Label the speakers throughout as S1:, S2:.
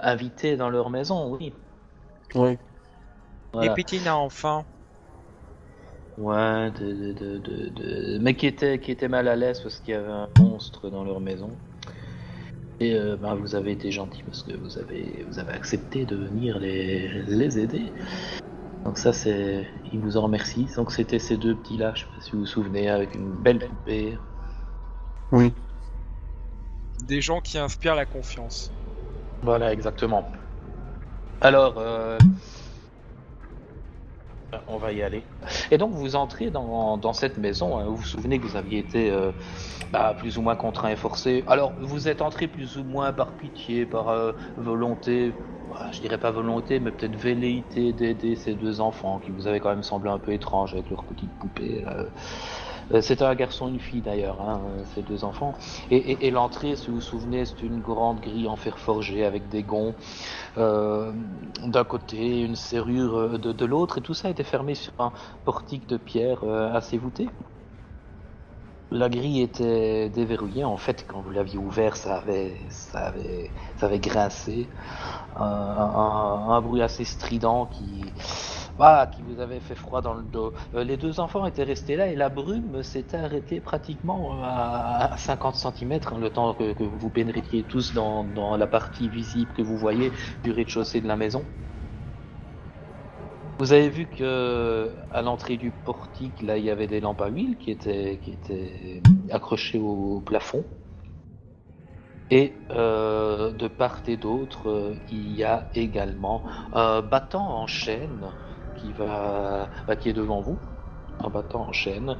S1: invités dans leur maison, oui.
S2: Oui.
S3: Les
S1: Voilà.
S3: petits enfants.
S1: Ouais, mais qui étaient mal à l'aise parce qu'il y avait un monstre dans leur maison. Et vous avez été gentil parce que vous avez accepté de venir les aider. Donc ça, ils vous en remercient. Donc c'était ces deux petits-là, je sais pas si vous vous souvenez, avec une belle poupée.
S2: Oui.
S3: Des gens qui inspirent la confiance.
S1: Voilà, exactement. Alors, on va y aller. Et donc vous entrez dans cette maison, hein. Vous vous souvenez que vous aviez été plus ou moins contraint et forcé. Alors vous êtes entré plus ou moins par pitié, par volonté, je dirais pas volonté, mais peut-être velléité d'aider ces deux enfants qui vous avaient quand même semblé un peu étranges avec leur petite poupée. C'était un garçon et une fille d'ailleurs, hein, ces deux enfants. Et l'entrée, si vous vous souvenez, c'est une grande grille en fer forgé avec des gonds euh, d'un côté, une serrure de l'autre, et tout ça était fermé sur un portique de pierre assez voûté. La grille était déverrouillée. En fait, quand vous l'aviez ouvert, ça avait grincé. Un bruit assez strident qui vous avait fait froid dans le dos. Les deux enfants étaient restés là et la brume s'était arrêtée pratiquement à 50 cm, le temps que vous pénétriez tous dans la partie visible que vous voyez du rez-de-chaussée de la maison. Vous avez vu que à l'entrée du portique, là, il y avait des lampes à huile qui étaient accrochées au plafond. Et de part et d'autre, il y a également un battant en chaîne qui est devant vous. Un battant en chaîne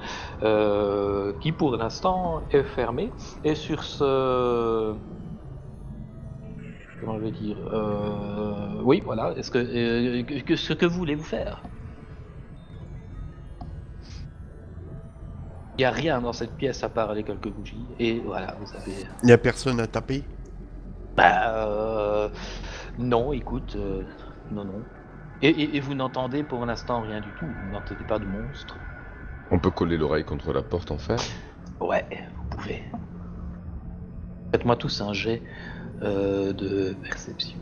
S1: qui pour l'instant est fermé. Et sur ce, comment je vais dire, oui, voilà. Est-ce ce que voulez-vous faire? Il n'y a rien dans cette pièce à part les quelques bougies. Et voilà, vous avez.
S2: Il n'y a personne à taper.
S1: Bah, non, écoute, non, non. Et vous n'entendez pour l'instant rien du tout. Vous n'entendez pas de monstre.
S4: On peut coller l'oreille contre la porte en fer.
S1: Ouais, vous pouvez. Faites-moi tous un jet de perception.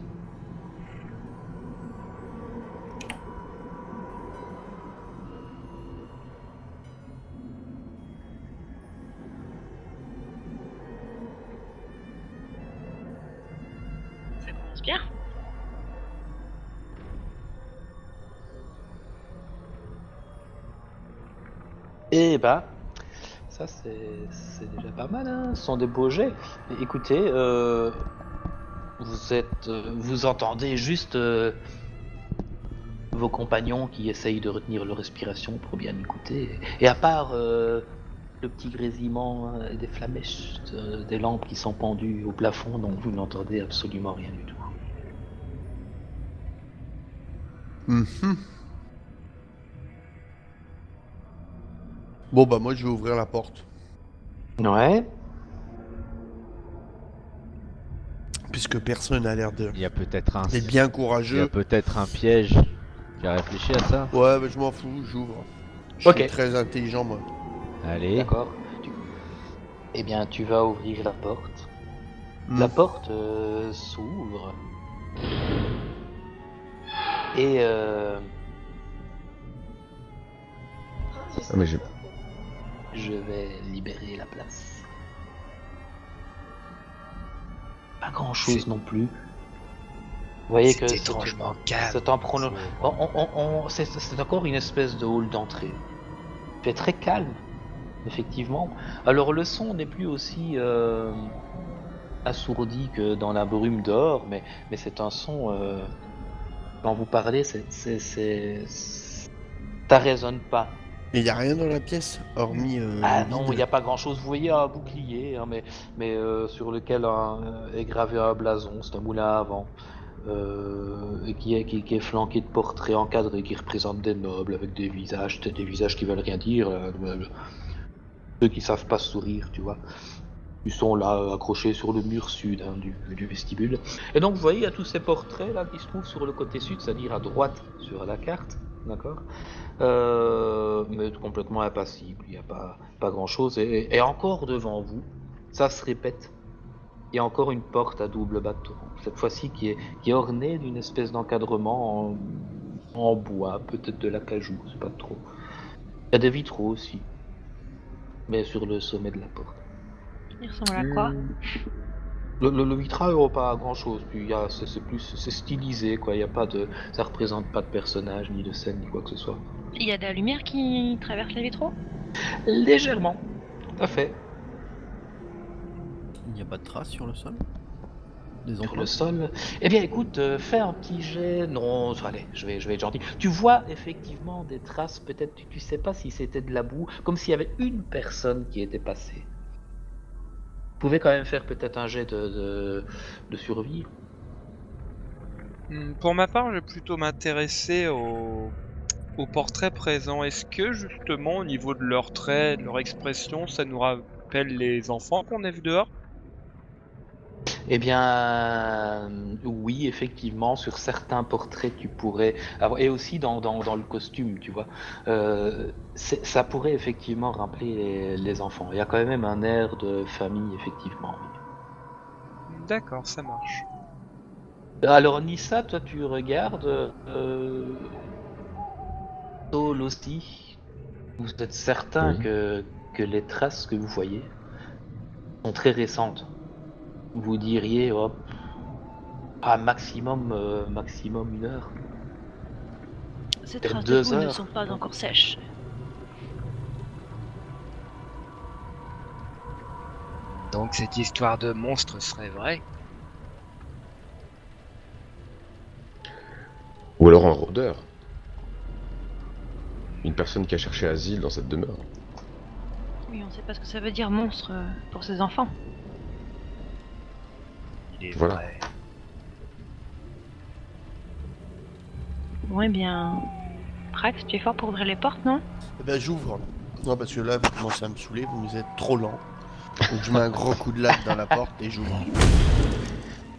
S5: Ça commence bien.
S1: Eh bah, ça c'est déjà pas mal, hein. Ce sont des beaux jets. Écoutez, vous entendez juste vos compagnons qui essayent de retenir leur respiration pour bien écouter. Et à part le petit grésillement des flamèches, des lampes qui sont pendues au plafond, donc vous n'entendez absolument rien du tout.
S2: Mhm. Bon, bah, moi, je vais ouvrir la porte.
S1: Ouais.
S2: Puisque personne n'a l'air
S6: Il y a peut-être un,
S2: d'être bien
S6: il y a
S2: courageux.
S6: peut-être un piège. Tu as réfléchi à ça?
S2: Ouais, bah, je m'en fous, j'ouvre. Je
S1: Ok.
S2: suis très intelligent, moi.
S6: Allez.
S1: D'accord. Eh bien, tu vas ouvrir la porte.
S2: Hmm.
S1: La porte s'ouvre. Et
S4: Ah, mais j'ai...
S1: je vais libérer la place. Pas grand chose non plus. Vous voyez que
S3: C'est étrangement calme.
S1: c'est c'est encore une espèce de hall d'entrée. Il fait très calme, effectivement. Alors le son n'est plus aussi assourdi que dans la brume dehors, mais c'est un son. Quand vous parlez, ça résonne pas.
S2: Il n'y a rien dans la pièce, hormis
S1: Ah
S2: le
S1: non,
S2: vide.
S1: il n'y a pas grand chose. Vous voyez un bouclier, hein, mais sur lequel est gravé un blason, c'est un moulin à vent, et qui est flanqué de portraits encadrés qui représentent des nobles avec des visages, peut-être des visages qui veulent rien dire, ceux qui savent pas sourire, tu vois. Ils sont là, accrochés sur le mur sud hein, du vestibule. Et donc, vous voyez, il y a tous ces portraits là qui se trouvent sur le côté sud, c'est-à-dire à droite sur la carte, d'accord mais complètement impassible, il n'y a pas grand-chose. Et encore devant vous, ça se répète. Il y a encore une porte à double battant, cette fois-ci qui est ornée d'une espèce d'encadrement en bois, peut-être de l'acajou, c'est pas trop. Il y a des vitraux aussi, mais sur le sommet de la porte.
S5: Il ressemble à quoi?
S1: Le vitrail pas grand chose, puis c'est stylisé quoi, il y a pas de, ça représente pas de personnage ni de scène ni quoi que ce soit.
S5: Il y a de la lumière qui traverse les vitraux?
S1: Légèrement, tout à fait.
S2: Il n'y a pas de traces sur le sol? Des
S1: Sur le
S2: empreintes?
S1: sol. Eh bien écoute, fais un petit jet. Non, allez, je vais être gentil. Tu vois effectivement des traces, peut-être tu sais pas si c'était de la boue, comme s'il y avait une personne qui était passée. Vous pouvez quand même faire peut-être un jet de survie.
S3: Pour ma part, je vais plutôt m'intéresser aux portraits présents. Est-ce que justement, au niveau de leurs traits, de leur expression, ça nous rappelle les enfants qu'on a vus dehors?
S1: Eh bien, oui, effectivement, sur certains portraits, tu pourrais avoir, et aussi dans le costume, tu vois, ça pourrait effectivement rappeler les enfants. Il y a quand même un air de famille, effectivement. Oui.
S3: D'accord, ça marche.
S1: Alors, Nissa, toi, tu regardes Saul aussi. Vous êtes certain
S4: Oui.
S1: que les traces que vous voyez sont très récentes. Vous diriez, hop, maximum 1 heure.
S5: Ces
S1: Peut-être
S5: traces de
S1: 2
S5: boue ne
S1: heures.
S5: sont pas encore sèches.
S7: Donc cette histoire de monstre serait vraie?
S4: Ou alors un rôdeur. Une personne qui a cherché asile dans cette demeure.
S5: Oui, on sait pas ce que ça veut dire monstre pour ces enfants.
S7: Il est
S4: Voilà.
S7: vrai.
S5: Bon, eh bien. Prax, tu es fort pour ouvrir les portes, non?
S2: Eh ben j'ouvre. Non, parce que là, vous commencez à me saouler, vous êtes trop lent. Donc je mets un gros coup de latte dans la porte et j'ouvre.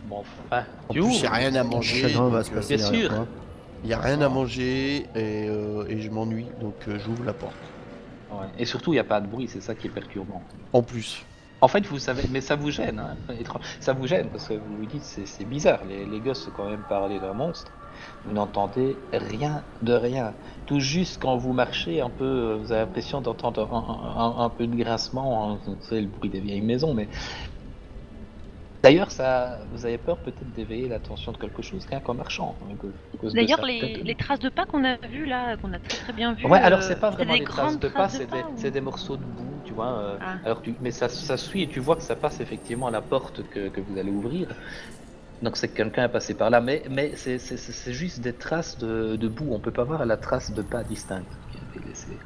S1: Bon, enfin,
S2: En
S1: tu
S2: plus, il
S1: ouvres.
S2: n'y a rien à manger.
S8: Chacun va
S2: donc,
S8: se passer
S1: bien
S8: derrière
S1: sûr.
S8: toi.
S2: Il n'y a rien à manger et je m'ennuie, donc j'ouvre la porte.
S1: Ouais. Et surtout, il n'y a pas de bruit, c'est ça qui est perturbant.
S2: En plus.
S1: En fait, vous savez, mais ça vous gêne, hein, ça vous gêne parce que vous vous dites c'est bizarre. Les gosses ont quand même parlé d'un monstre. Vous n'entendez rien de rien. Tout juste quand vous marchez un peu, vous avez l'impression d'entendre un peu de grincement, hein, c'est le bruit des vieilles maisons, mais d'ailleurs, ça, vous avez peur peut-être d'éveiller l'attention de quelque chose rien qu'en marchant. Hein, à cause de
S5: D'ailleurs,
S1: ça.
S5: les traces de pas qu'on a vues là, qu'on a très bien vues.
S1: Ouais, alors c'est pas
S5: c'était
S1: vraiment des traces
S5: grandes
S1: de pas, c'est
S5: ou-
S1: c'est des morceaux de boue, tu vois.
S5: Ah.
S1: Alors mais ça suit et tu vois que ça passe effectivement à la porte que vous allez ouvrir. Donc c'est que quelqu'un est passé par là, mais c'est juste des traces de boue. On peut pas voir la trace de pas distincte qui a été laissée.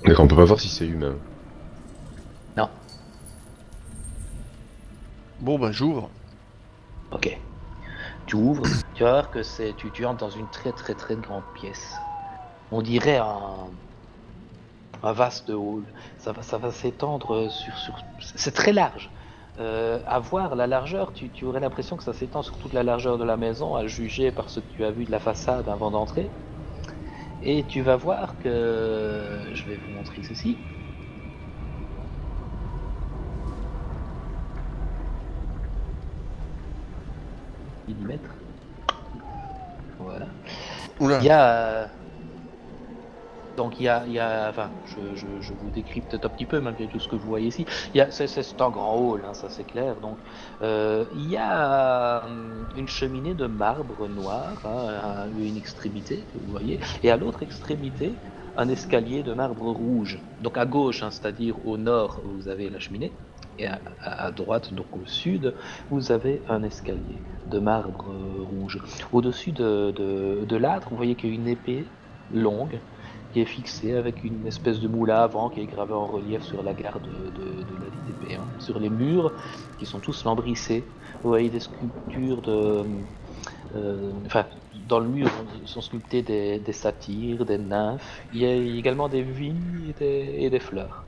S4: D'accord, on peut pas voir si c'est humain.
S1: Non.
S2: Bon, bah j'ouvre.
S1: Ok. Tu ouvres, tu vas voir que tu entres dans une très très très grande pièce. On dirait un vaste hall. Ça va s'étendre sur. C'est très large. À voir la largeur, tu aurais l'impression que ça s'étend sur toute la largeur de la maison, à juger par ce que tu as vu de la façade avant d'entrer. Et tu vas voir que. Je vais vous montrer ceci. Millimètres. Voilà.
S2: Oula.
S1: Il y a. Donc il y a enfin, je vous décris peut-être un petit peu malgré tout ce que vous voyez ici. C'est un grand hall, hein, ça c'est clair. Donc il y a une cheminée de marbre noir à une extrémité que vous voyez, et à l'autre extrémité un escalier de marbre rouge. Donc à gauche, hein, c'est-à-dire au nord, vous avez la cheminée, et à droite, donc au sud, vous avez un escalier de marbre rouge. Au-dessus de l'âtre, vous voyez qu'il y a une épée longue qui est fixé avec une espèce de moule à avant qui est gravé en relief sur la garde de la dite épée. Hein. Sur les murs, qui sont tous lambrissés, vous voyez des sculptures de... Enfin, dans le mur sont sculptés des satyres, des nymphes. Il y a également des vignes et des fleurs.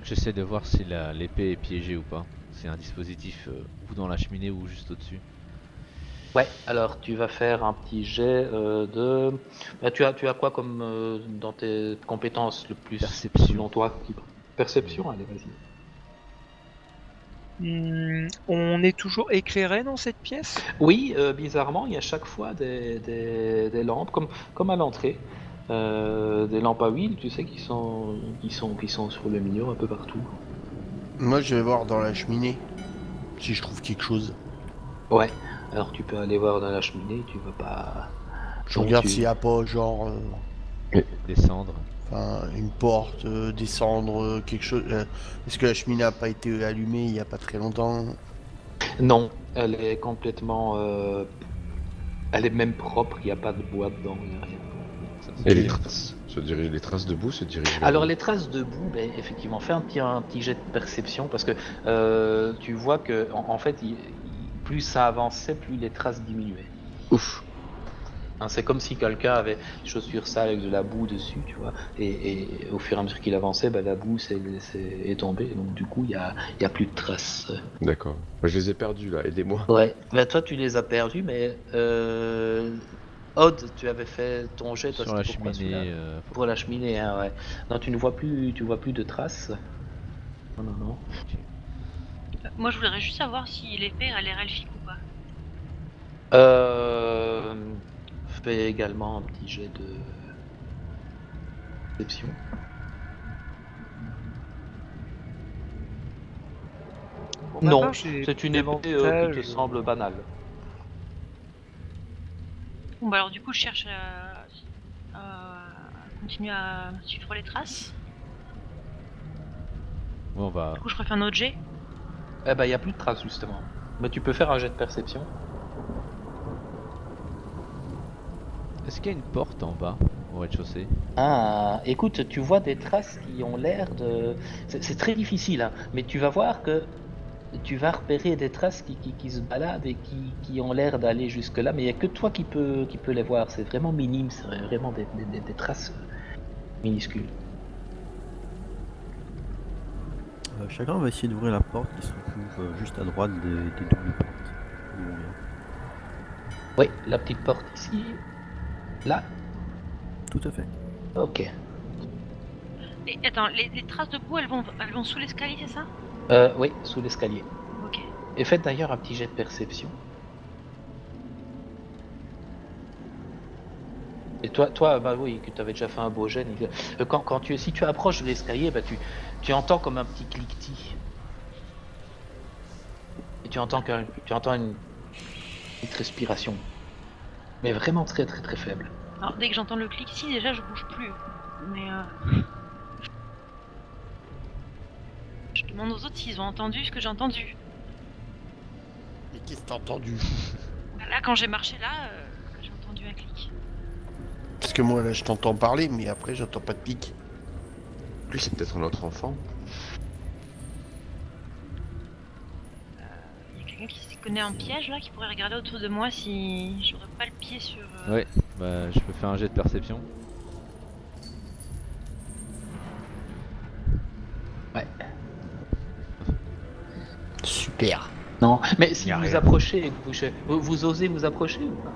S6: J'essaie de voir si l'épée est piégée ou pas. C'est un dispositif ou dans la cheminée ou juste au-dessus.
S1: Ouais, alors tu vas faire un petit jet de... Bah, tu as quoi comme dans tes compétences le plus
S6: Perception.
S1: selon toi Perception, allez, vas-y.
S3: On est toujours éclairé dans cette pièce?
S1: Oui, bizarrement, il y a chaque fois des lampes, comme à l'entrée. Des lampes à huile, tu sais, qui sont sur le mur un peu partout.
S2: Moi, je vais voir dans la cheminée si je trouve quelque chose.
S1: Ouais, alors tu peux aller voir dans la cheminée, tu vas pas...
S2: Je
S1: Donc,
S2: regarde
S1: tu-
S2: s'il n'y a pas, genre,
S6: Descendre.
S2: une porte, des cendres, quelque chose. Est-ce que la cheminée n'a pas été allumée il n'y a pas très longtemps?
S1: Non, elle est complètement... Elle est même propre, il n'y a pas de bois dedans, il n'y a rien.
S6: Ça,
S4: Et les
S6: bien.
S4: traces les traces de boue se dirigent vers
S1: Alors
S4: où?
S1: les traces de boue, ben, effectivement, fais un petit jet de perception parce que tu vois que en fait, plus ça avançait, plus les traces diminuaient.
S4: Ouf.
S1: Hein, c'est comme si quelqu'un avait des chaussures sales avec de la boue dessus, tu vois, et au fur et à mesure qu'il avançait, ben, la boue est tombée, donc du coup, il y a plus de traces.
S4: D'accord. Moi, je les ai perdus là, aidez-moi.
S1: Ouais, ben, toi tu les as perdus, mais Odd, tu avais fait ton jet, toi
S6: Sur la
S1: c'était pourquoi,
S6: cheminée.
S1: celui-là Pour la cheminée, hein, ouais. Non, tu vois plus de traces. Non.
S5: Moi, je voudrais juste savoir si l'épée a l'air elfique ou pas.
S1: Fais également un petit jet de perception.
S3: Pour ma
S1: Non,
S3: part, j'ai
S1: c'est une éventé qui
S3: davantage-
S1: te semble banale.
S5: Bon, bah alors, du coup, je cherche à continuer à suivre les traces.
S6: Bon, on va.
S5: Du coup, je refais un autre jet.
S1: Eh ben, il n'y a plus de traces justement. Mais tu peux faire un jet de perception.
S6: Est-ce qu'il y a une porte en bas au rez-de-chaussée?
S1: Ah, écoute, tu vois des traces qui ont l'air de... C'est très difficile, hein, mais tu vas voir que tu vas repérer des traces qui se baladent et qui ont l'air d'aller jusque là, mais il n'y a que toi qui peux les voir. C'est vraiment minime, c'est vraiment des traces minuscules.
S8: Chacun va essayer d'ouvrir la porte qui se trouve juste à droite des doubles portes.
S1: Oui, la petite porte ici. Là.
S8: Tout à fait.
S1: Ok.
S5: Et attends, les traces de boue, elles vont sous l'escalier, c'est ça?
S1: Oui, sous l'escalier.
S5: Ok.
S1: Et faites d'ailleurs un petit jet de perception. Et toi, bah oui, que tu avais déjà fait un beau jet. Si tu approches de l'escalier, bah tu entends comme un petit cliquetis. Et tu entends une petite respiration. Mais vraiment très très très faible.
S5: Alors, dès que j'entends le clic ici, déjà, je bouge plus. Mais je demande aux autres s'ils ont entendu ce que j'ai entendu.
S2: Mais qu'est-ce que t'as entendu?
S5: Bah là, quand j'ai marché là, j'ai entendu un clic.
S2: Parce que moi, là, je t'entends parler, mais après, j'entends pas de pic.
S4: Lui, c'est peut-être un autre enfant.
S5: Il y a quelqu'un qui s'y connaît un piège là, qui pourrait regarder autour de moi si j'aurais pas le pied sur.
S6: Ouais, bah je peux faire un jet de perception.
S1: Ouais.
S2: Super.
S1: Non, mais si
S7: Y a
S1: vous
S7: rien.
S1: approchez et que vous osez vous approcher ou pas?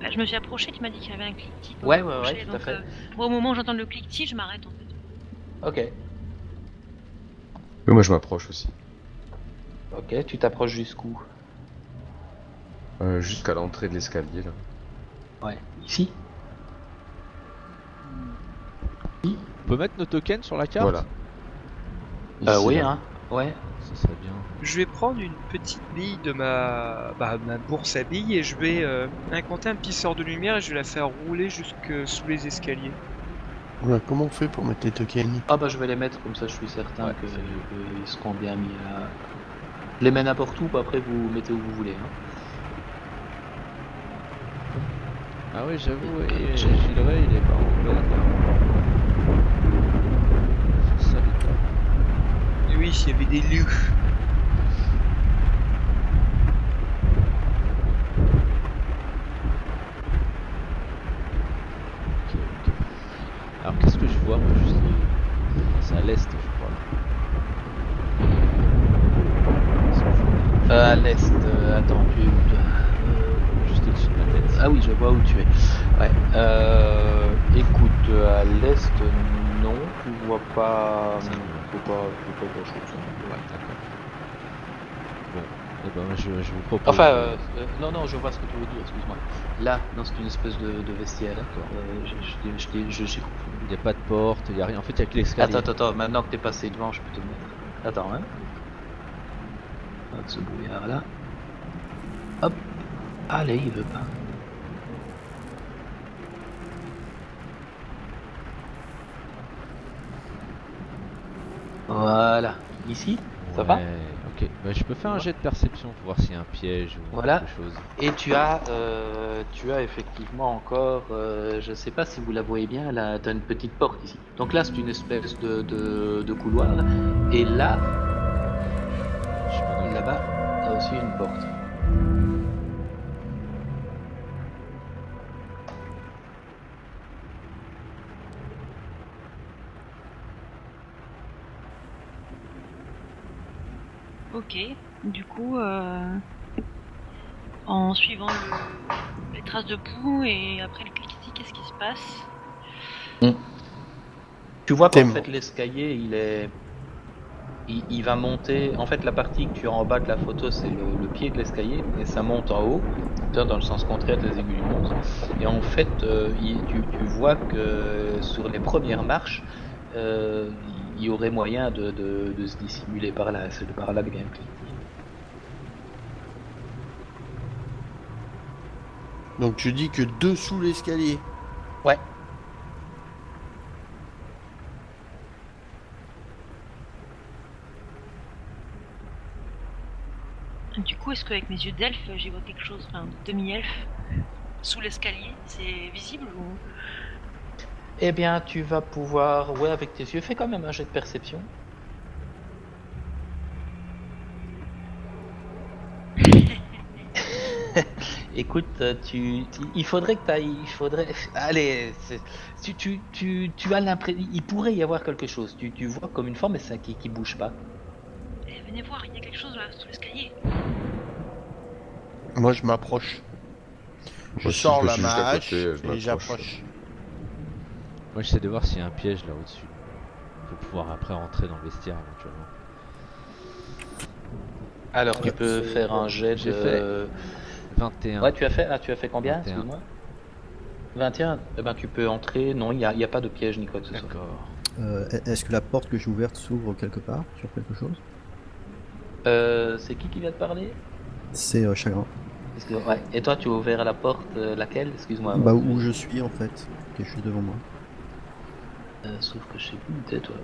S5: Bah, je me suis approchée, tu m'as dit qu'il y avait un cliquetis. pour
S1: Ouais,
S5: m'approcher,
S1: tout à
S5: donc,
S1: fait.
S5: moi, au moment où j'entends le cliquetis, je m'arrête en fait.
S1: Ok.
S4: Oui, moi je m'approche aussi.
S1: Ok, tu t'approches jusqu'où?
S4: Jusqu'à l'entrée de l'escalier là.
S1: Ouais. Ici?
S6: On peut mettre nos tokens sur la carte?
S4: Voilà. Ici,
S1: Oui,
S4: là.
S1: hein. Ouais.
S6: Ça serait bien.
S3: Je vais prendre une petite bille de ma bourse à billes et je vais incanter un petit sort de lumière et je vais la faire rouler jusque sous les escaliers.
S2: Ouais, comment on fait pour mettre les tokens?
S1: Ah bah je vais les mettre comme ça, je suis certain
S6: Ouais,
S1: qu'ils seront bien mis à... Les mets n'importe où, bah, après vous mettez où vous voulez. Hein.
S6: Ah oui, j'avoue, Gilray, il est pas en plein là. C'est ça les
S3: Et oui, il y avait des loups.
S6: Ok. Alors qu'est-ce que je vois moi juste c'est à l'est je crois. Qu'est-ce que je vois
S1: À l'est, attends, tu es où toi
S6: Juste au-dessus de ma tête.
S1: Ah oui, je vois où tu es. Ouais. Écoute, à l'est, non, tu vois pas...
S6: Ça,
S1: Faut pas grand chose.
S6: Ouais, d'accord. ben, moi, je vous propose.
S1: Enfin, non, je vois ce que tu veux dire, excuse-moi. Là, non, c'est une espèce de vestiaire, d'accord. J'ai compris.
S6: Il n'y a pas de porte, il n'y a rien. En fait, il n'y a que l'escalier.
S1: Attends, maintenant que t'es passé devant, je peux te le mettre. Attends, hein. Hop, ce brouillard là. Hop. Allez, il veut pas. Voilà. Ici, ça va?
S6: Ouais, ok. Bah, je peux faire un jet de perception pour voir s'il y a un piège ou
S1: Voilà.
S6: quelque chose.
S1: Et tu as effectivement encore, je sais pas si vous la voyez bien, là, t'as une petite porte ici. Donc là, c'est une espèce de couloir. Et là, là-bas, t'as aussi une porte.
S5: Ok, du coup, en suivant les traces de boue et après le cliquetis, qu'est-ce qui se passe?
S1: Tu vois
S2: T'es
S1: qu'en
S2: mort.
S1: fait l'escalier il va monter. En fait, la partie que tu as en bas de la photo, c'est le pied de l'escalier et ça monte en haut, dans le sens contraire des aiguilles du montre. Et en fait, tu vois que sur les premières marches, il y aurait moyen de se dissimuler par là. C'est par là que vient le clic.
S2: Donc tu dis que dessous l'escalier.
S1: Ouais.
S5: Du coup, est-ce qu'avec mes yeux d'elfe, j'y vois quelque chose, enfin, demi-elfe, sous l'escalier? C'est visible ou...
S1: Eh bien, tu vas pouvoir, ouais, avec tes yeux, fais quand même un jet de perception. Écoute, il faudrait que allez, tu as l'impression, il pourrait y avoir quelque chose. Tu vois comme une forme, mais ça qui bouge pas.
S5: Eh, venez voir, il y a quelque chose là, sous l'escalier.
S2: Moi je m'approche. Je
S4: Moi, si
S2: sors
S4: je
S2: la
S4: suis juste à
S2: mâche
S4: côté, je
S2: et
S4: m'approche.
S2: j'approche.
S6: Moi, j'essaie de voir s'il y a un piège là au-dessus. Pour pouvoir après rentrer dans le vestiaire éventuellement.
S1: Alors, tu peux faire un jet
S6: J'ai
S1: de...
S6: fait 21.
S1: Ouais, tu as fait combien,
S6: 21.
S1: excuse-moi 21. Eh ben, tu peux entrer. Non, il n'y a pas de piège ni quoi que ce soit.
S6: D'accord.
S8: Est-ce que la porte que j'ai ouverte s'ouvre quelque part, sur quelque chose?
S1: C'est qui vient de parler?
S8: C'est Chagrin.
S1: Ouais. Et toi, tu as ouvert la porte, laquelle? Excuse-moi.
S8: Bah où je suis en fait, qui est juste devant moi.
S1: Sauf que je sais plus où t'es, toi.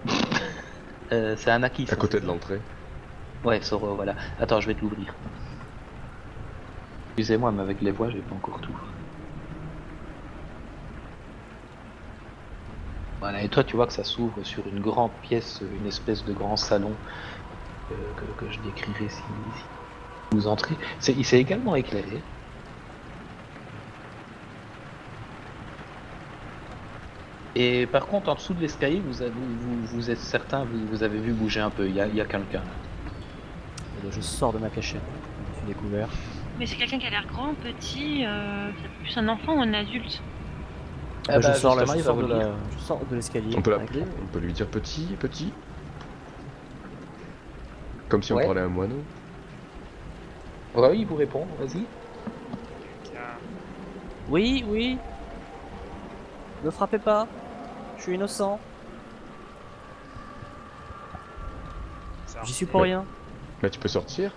S1: C'est un acquis.
S4: À côté de l'entrée.
S1: Ouais, Soro, voilà. Attends, je vais te l'ouvrir. Excusez-moi, mais avec les voix, j'ai pas encore tout. Voilà, et toi, tu vois que ça s'ouvre sur une grande pièce, une espèce de grand salon que je décrirai si vous entrez. Il s'est également éclairé. Et par contre, en dessous de l'escalier, vous êtes certain, vous avez vu bouger un peu. Il y a quelqu'un.
S9: Je sors de ma cachette. Je suis découvert.
S5: Mais c'est quelqu'un qui a l'air grand, petit, c'est plus un enfant ou un adulte?
S1: Ah
S9: je
S1: bah,
S9: sors là,
S1: justement,
S9: je
S1: il va
S9: sors
S1: vous
S9: de
S1: le dire.
S9: je sors de l'escalier.
S4: On peut
S9: avec
S4: l'appeler, on peut lui dire petit. Comme si on
S1: Ouais.
S4: parlait à un moineau.
S1: Ouais, oui, il vous répond, vas-y.
S9: Oui, oui. Ne frappez pas. Je suis innocent. J'y suis pour
S4: Ouais.
S9: rien.
S4: Bah tu peux sortir.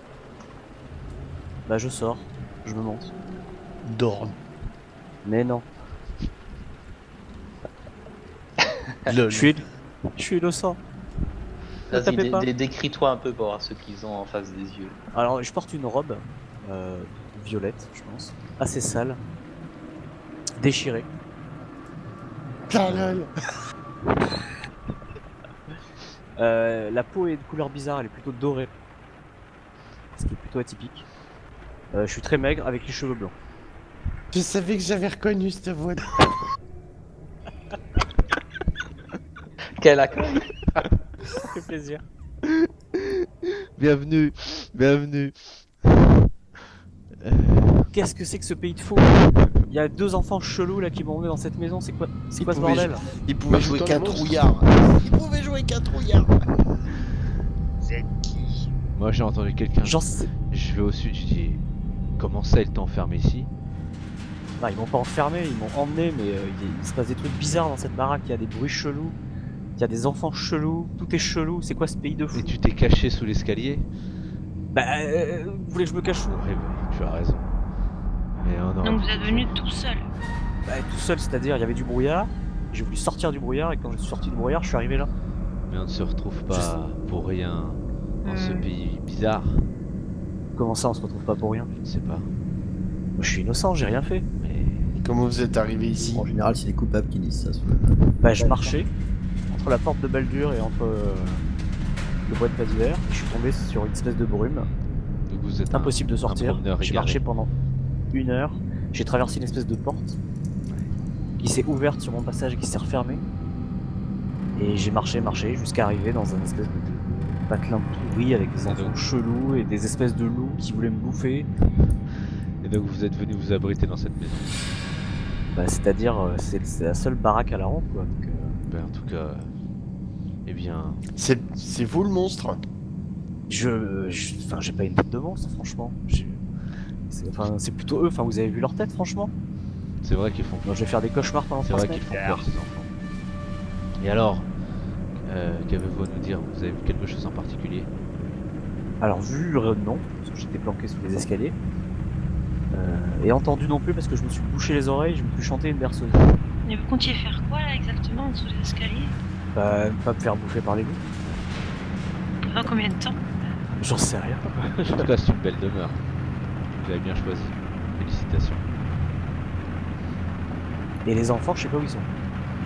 S9: Bah je sors. Je me monte.
S2: Dorme.
S9: Mais non.
S2: Lol.
S9: Je suis innocent. Ne
S1: Vas-y,
S9: tapez pas.
S1: décris-toi un peu pour voir ceux qu'ils ont en face des yeux.
S9: Alors je porte une robe violette, je pense. Assez sale. Déchirée.
S2: Ah, lol.
S9: La peau est de couleur bizarre, elle est plutôt dorée. Ce qui est plutôt atypique. Je suis très maigre avec les cheveux blancs.
S2: Je savais que j'avais reconnu cette voix.
S1: Quel accueil!
S9: Ça fait plaisir.
S6: Bienvenue.
S9: Qu'est-ce que c'est que ce pays de faux? Il y a 2 enfants chelous là qui m'ont emmené dans cette maison, c'est quoi ce
S2: pouvait
S9: bordel?
S2: Il pouvait jouer
S4: Putain,
S2: qu'un
S4: le monstre.
S2: trouillard. Il pouvait jouer qu'un trouillard.
S7: Vous êtes qui?
S6: Moi j'ai entendu quelqu'un.
S9: J'en sais.
S6: Je vais au sud, je dis comment ça, ils t'ont enfermé ici?
S9: Non, ils m'ont pas enfermé, ils m'ont emmené, mais il se passe des trucs bizarres dans cette baraque. Il y a des bruits chelous, il y a des enfants chelous, tout est chelou. C'est quoi ce pays de fou?
S6: Et tu t'es caché sous l'escalier?
S9: Bah, vous voulez que je me cache où?
S6: Oui, tu as raison. Mais on aura
S5: Donc vous
S6: beaucoup
S5: êtes
S6: de
S5: venu
S6: gens.
S5: tout seul.
S9: Bah, tout seul, c'est-à-dire, il y avait du brouillard. J'ai voulu sortir du brouillard, et quand je suis sorti du brouillard, je suis arrivé là.
S6: Mais on ne se retrouve pas
S9: Juste-
S6: pour rien dans ce
S5: Hmm.
S6: pays bizarre.
S9: Comment ça, on se retrouve pas pour rien?
S6: Je ne sais pas.
S9: Moi, je suis innocent, j'ai rien fait.
S6: Mais
S2: Comment vous êtes arrivé ici?
S8: En général, c'est les coupables qui disent ça.
S9: Bah, je marchais entre la porte de Baldur et entre le bois de pas d'hiver. Je suis tombé sur une espèce de brume.
S6: donc vous êtes
S9: Impossible de sortir.
S6: promeneur
S9: J'ai
S6: égaré.
S9: marché pendant 1 heure. J'ai traversé une espèce de porte qui s'est ouverte sur mon passage et qui s'est refermée. Et j'ai marché jusqu'à arriver dans un espèce de patelin pourri avec des enfants
S6: donc-
S9: chelous et des espèces de loups qui voulaient me bouffer.
S6: Et donc vous êtes venu vous abriter dans cette maison.
S9: Bah, c'est-à-dire, c'est la seule baraque à la ronde, quoi. Donc,
S6: Ben, en tout cas, eh bien,
S2: C'est vous le monstre?
S9: enfin, j'ai pas une tête de monstre, franchement. C'est plutôt eux. Enfin, vous avez vu leur tête, franchement.
S6: c'est vrai qu'ils font
S9: Moi, je vais faire des cauchemars pendant
S6: C'est
S9: 3
S6: vrai
S9: semaines.
S6: qu'ils font peur ces enfants. Et alors, qu'avez-vous à nous dire? Vous avez vu quelque chose en particulier?
S9: Alors, vu, non, parce que j'étais planqué sous les escaliers. Et entendu non plus, parce que je me suis bouché les oreilles, je me suis chanté une berceuse.
S5: Et vous comptiez faire quoi là exactement en dessous des escaliers?
S9: Bah, pas me faire bouffer par les loups.
S5: Pendant combien de temps?
S9: J'en sais rien.
S6: En tout cas, c'est une belle demeure. Vous avez bien choisi. Félicitations.
S9: Et les enfants, je sais pas où ils sont.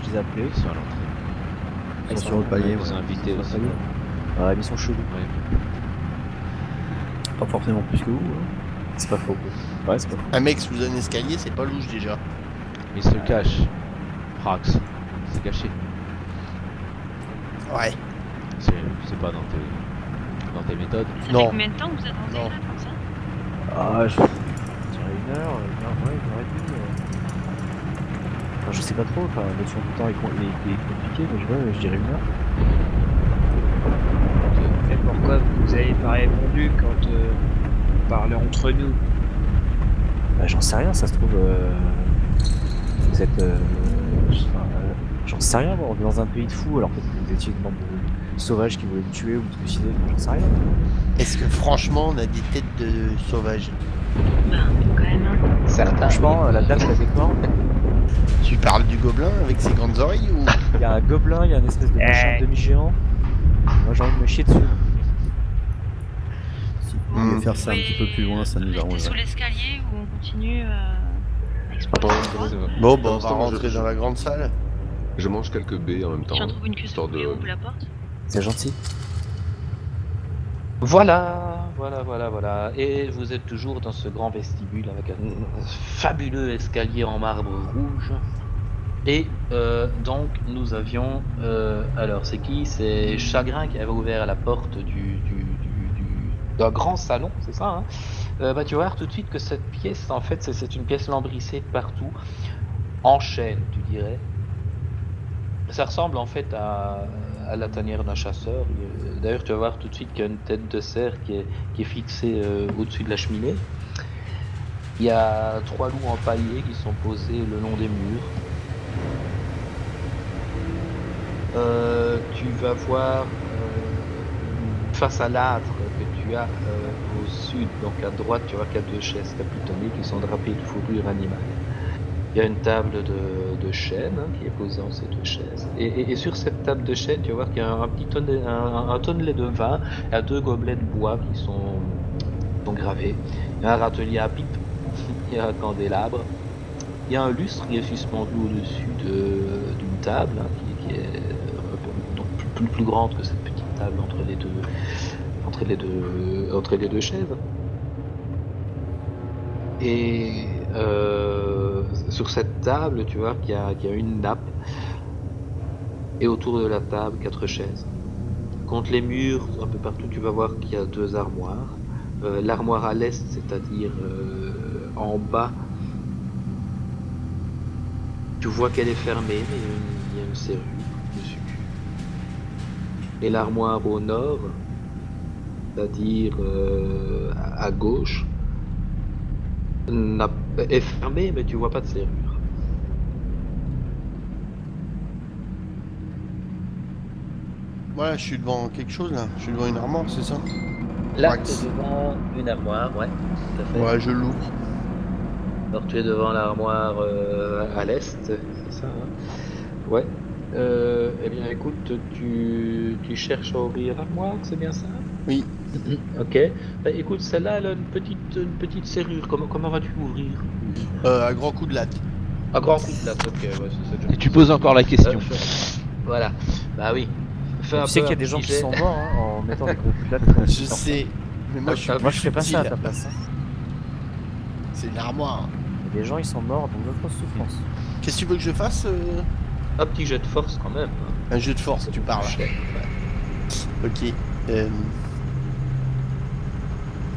S9: Je les ai appelés.
S6: Ils sont à l'entrée.
S8: Ils sont sur le palier.
S6: Ils sont invités
S8: Sur le
S6: aussi.
S8: palier.
S9: Ouais, mais ils sont chelous.
S6: Ouais.
S8: Pas forcément plus que vous. hein.
S9: C'est pas faux. Ouais, c'est pas faux.
S2: Un mec sous un escalier, c'est pas louche déjà.
S6: Ils se cachent. Prax. C'est caché.
S2: Ouais.
S6: C'est pas dans tes méthodes.
S5: Ça
S2: Non.
S5: fait combien de temps que vous êtes rentrés
S2: Non.
S5: là comme ça?
S9: Ah, je dirais 1 heure, ouais, 1 heure et demie. Enfin, je sais pas trop, enfin, la notion du temps est compliquée, mais je dirais 1 heure.
S7: Et pourquoi vous avez pas répondu quand on parlait entre nous?
S9: Bah, j'en sais rien, ça se trouve. Vous êtes. J'en sais rien, moi, on est dans un pays de fous, alors peut-être que vous étiez une bande de sauvages qui voulaient me tuer ou me suicider, enfin, j'en sais rien.
S2: Est-ce que franchement on a des têtes de sauvages?
S5: Bah, quand même. Hein.
S1: Certains.
S9: Franchement, la dame, elle a des cornes.
S2: Tu parles du gobelin avec ses grandes oreilles ou?
S9: Il y a un gobelin, il y a une espèce de machin demi-géant. Moi, j'ai envie de me chier dessus.
S8: Si vous voulez faire ça un
S5: Oui,
S8: petit peu plus loin, ça nous
S5: rester
S8: arrangerait.
S5: sous l'escalier ou on continue à explorer l'endroit?
S4: C'est vrai.
S2: Bon, bah on
S4: Pour
S2: va
S4: l'instant,
S2: rentrer
S4: je-
S2: dans la grande salle.
S4: Je mange quelques baies en même temps.
S5: Si on trouve une cuisse
S4: histoire
S5: de
S4: de-
S5: ouvre la porte.
S9: C'est gentil.
S1: Voilà. Et vous êtes toujours dans ce grand vestibule avec un fabuleux escalier en marbre rouge. Et donc nous avions... alors c'est qui? C'est Chagrin qui avait ouvert la porte d'un grand salon, c'est ça hein bah, tu vas voir tout de suite que cette pièce, en fait, c'est une pièce lambrissée de partout, en chaîne, tu dirais. Ça ressemble en fait à la tanière d'un chasseur. D'ailleurs, tu vas voir tout de suite qu'il y a une tête de cerf qui est fixée au-dessus de la cheminée. Il y a 3 loups empaillés qui sont posés le long des murs. Tu vas voir face à l'âtre que tu as au sud, donc à droite, tu vois qu'il y a 2 chaises capitonnées qui sont drapées de fourrure animale. Il y a une table de chêne hein, qui est posée en ces 2 chaises. Et sur cette table de chêne, tu vas voir qu'il y a un petit tonnelet de vin, il y a 2 gobelets de bois qui sont gravés. Il y a un râtelier à pipe, il y a un candélabre, il y a un lustre qui est suspendu au-dessus d'une table hein, qui est donc plus grande que cette petite table entre les deux chaises. Et sur cette table, tu vois qu'il y a une nappe. Et autour de la table, 4 chaises. Contre les murs, un peu partout, tu vas voir qu'il y a 2 armoires. L'armoire à l'est, c'est-à-dire en bas, tu vois qu'elle est fermée, mais il y a une serrure dessus. Et l'armoire au nord, c'est-à-dire à gauche, est fermée, mais tu vois pas de serrure.
S2: Voilà, je suis devant quelque chose là. Je suis devant une armoire, c'est ça?
S1: Là,
S2: Max.
S1: tu es devant une armoire, ouais, tout à fait.
S2: Ouais, je l'ouvre.
S1: Alors tu es devant l'armoire à l'est, c'est ça, hein? Ouais. Eh bien écoute, tu cherches à ouvrir l'armoire, c'est bien ça?
S2: Oui.
S1: Ok. Bah, écoute, celle-là, elle a une petite serrure. Comment vas-tu ouvrir?
S2: À grand coup de latte.
S1: Un grand coup de latte, ok. Ouais, c'est déjà-
S6: Et tu poses encore la question.
S1: Voilà. Bah oui. Fais un
S9: Tu sais
S1: peu
S9: qu'il y a
S1: un
S9: des gens
S1: petit
S9: qui
S1: jet.
S9: sont morts hein, en mettant des gros coups de latte.
S2: Je sais. Mais moi, je suis
S9: Moi
S2: plus
S9: je fais pas ça à
S2: subtil.
S9: ta place. Hein.
S2: C'est une armoire.
S9: Il y a des gens ils sont morts dans notre souffrance.
S2: Qu'est-ce que tu veux que je fasse?
S1: Un petit jet de force quand même.
S2: Un jeu de force, tu parles.
S1: Jet, ouais.
S2: Ok.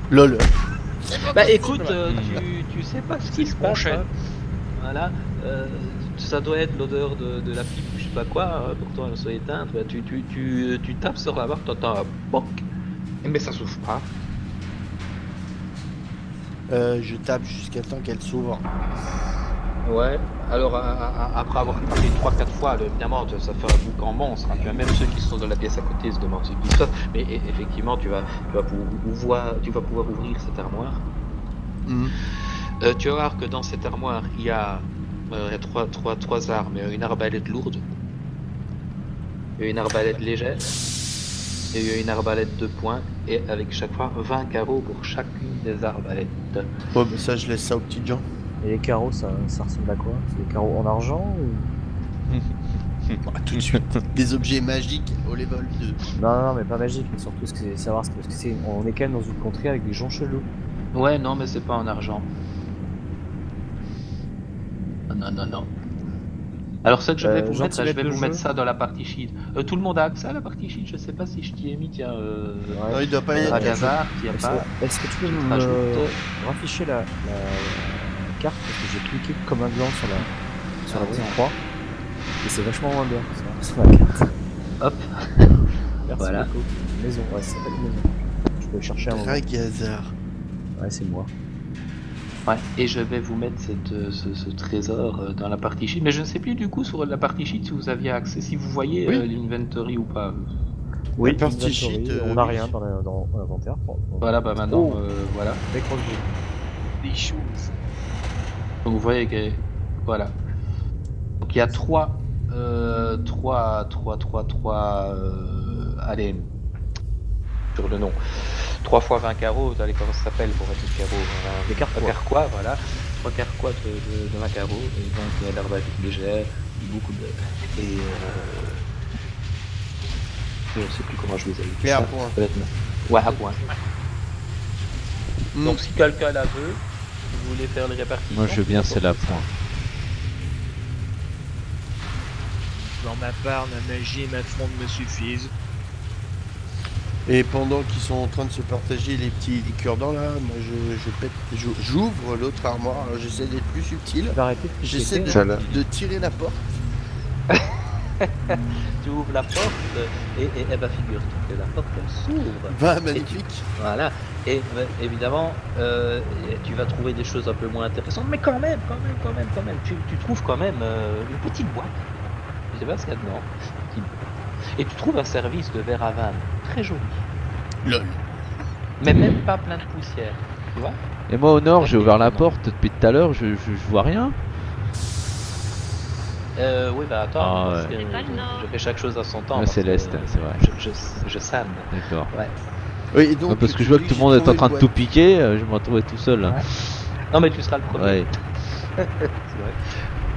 S2: LOL.
S1: Bah écoute, tu sais pas ce qui se passe.
S3: Enchaîne.
S1: Hein. Voilà. Ça doit être l'odeur de la pipe ou je sais pas quoi. Hein, pourtant elle soit éteinte. Bah, tu tapes sur la barre, t'entends un poc. Mais ça s'ouvre pas.
S2: Je tape jusqu'à temps qu'elle s'ouvre.
S1: Ouais. Alors après avoir tapé 3-4 fois, évidemment ça fait un boucan monstre. Hein. Tu as même ceux qui sont dans la pièce à côté se demandent ce qui se passe. Mais effectivement tu vas pouvoir ouvrir cette armoire.
S2: Mhm.
S1: Tu vas voir que dans cette armoire, il y a trois armes. Une arbalète lourde, une arbalète légère et une arbalète de poing. Et avec chaque fois 20 carreaux pour chacune des arbalètes.
S2: Ouais, bah ça, je laisse ça aux petites gens.
S9: Et les carreaux ça ressemble à quoi? C'est des carreaux en argent ou...
S2: Tout de suite. Des objets magiques au level 2.
S9: Non mais pas magique, mais surtout savoir ce que c'est. On est quand même dans une contrée avec des gens chelous.
S1: Ouais, non, mais c'est pas en argent. Non. Alors ce que je vais vous mettre, je vais vous mettre ça dans la partie sheet. Tout le monde a accès à la partie sheet. Je sais pas si je t'y ai mis, tiens.
S2: Non, il doit pas y être.
S1: Ragazar, t'y as pas.
S9: Est-ce que tu peux
S1: rajoute.
S9: me rafficher la carte? Parce que j'ai cliqué comme un gland sur la petite croix. Et c'est vachement moins bien sur la carte.
S1: Hop.
S9: Merci
S1: Voilà.
S9: beaucoup. Maison, ouais, ça s'appelle maison. Je peux chercher un moment.
S2: Ragazar.
S9: Ouais, c'est moi.
S1: Ouais, et je vais vous mettre ce trésor dans la partie sheet. Mais je ne sais plus du coup sur la partie sheet si vous aviez accès, si vous voyez
S2: Oui.
S1: l'inventory ou pas.
S2: Oui,
S9: La
S2: partie
S9: inventory,
S2: sheet,
S9: on n'a
S2: oui.
S9: rien dans l'inventaire.
S1: Voilà, bah maintenant,
S9: Oh.
S1: voilà.
S9: Décroche-vous.
S3: Des choses.
S1: Donc vous voyez que voilà. Donc il y a trois allez sur le nom. 3 fois 20 carreaux, allez comment ça s'appelle pour mettre les carreaux?
S9: Des carquois.
S1: Carquois, voilà. 3 carquois de 20 carreaux, et donc l'arbalète légère, beaucoup de. Et je sais plus comment je vous ai dit.
S2: Et à
S1: ça.
S2: point.
S1: Peut-être non. Ouais, à point.
S2: Mm.
S1: Donc si quelqu'un la veut, vous voulez faire les répartitions.
S6: Moi je veux bien celle à point.
S7: Dans ma part, ma magie et ma fronde me suffisent.
S2: Et pendant qu'ils sont en train de se partager les petits cure-dents là, moi j'ouvre l'autre armoire. Alors j'essaie d'être plus subtil.
S9: Tu vas arrêter de
S2: J'essaie
S9: cliquer,
S4: Ça, là.
S2: de tirer la porte.
S1: Tu ouvres la porte et bah figure-toi que la porte elle s'ouvre.
S2: Va, magnifique.
S1: Voilà. Et évidemment, tu vas trouver des choses un peu moins intéressantes, mais quand même. Tu trouves quand même une petite boîte. Je sais pas ce qu'il y a dedans. Petite boîte. Et tu trouves un service de verre à vanne très joli,
S2: LOL.
S1: mais même pas plein de poussière. Tu vois?
S6: Et moi au nord j'ai ouvert la porte depuis tout à l'heure, je vois rien.
S1: Oui, bah attends,
S6: Ah,
S1: parce
S6: ouais.
S1: que
S5: C'est pas le nord.
S1: je fais chaque chose à son temps.
S6: Ouais,
S1: parce
S6: c'est
S1: que,
S6: l'est, c'est vrai.
S1: Je sane.
S6: D'accord.
S2: Oui, et donc,
S6: Ouais, parce que
S2: tu
S6: je vois
S2: dis
S6: que tout le monde
S2: j'ai
S6: est en train
S2: trouvé
S6: de
S2: une
S6: tout piquer, je me retrouvais tout seul là.
S1: Ouais. Non, mais tu seras le premier.
S6: Ouais.
S1: C'est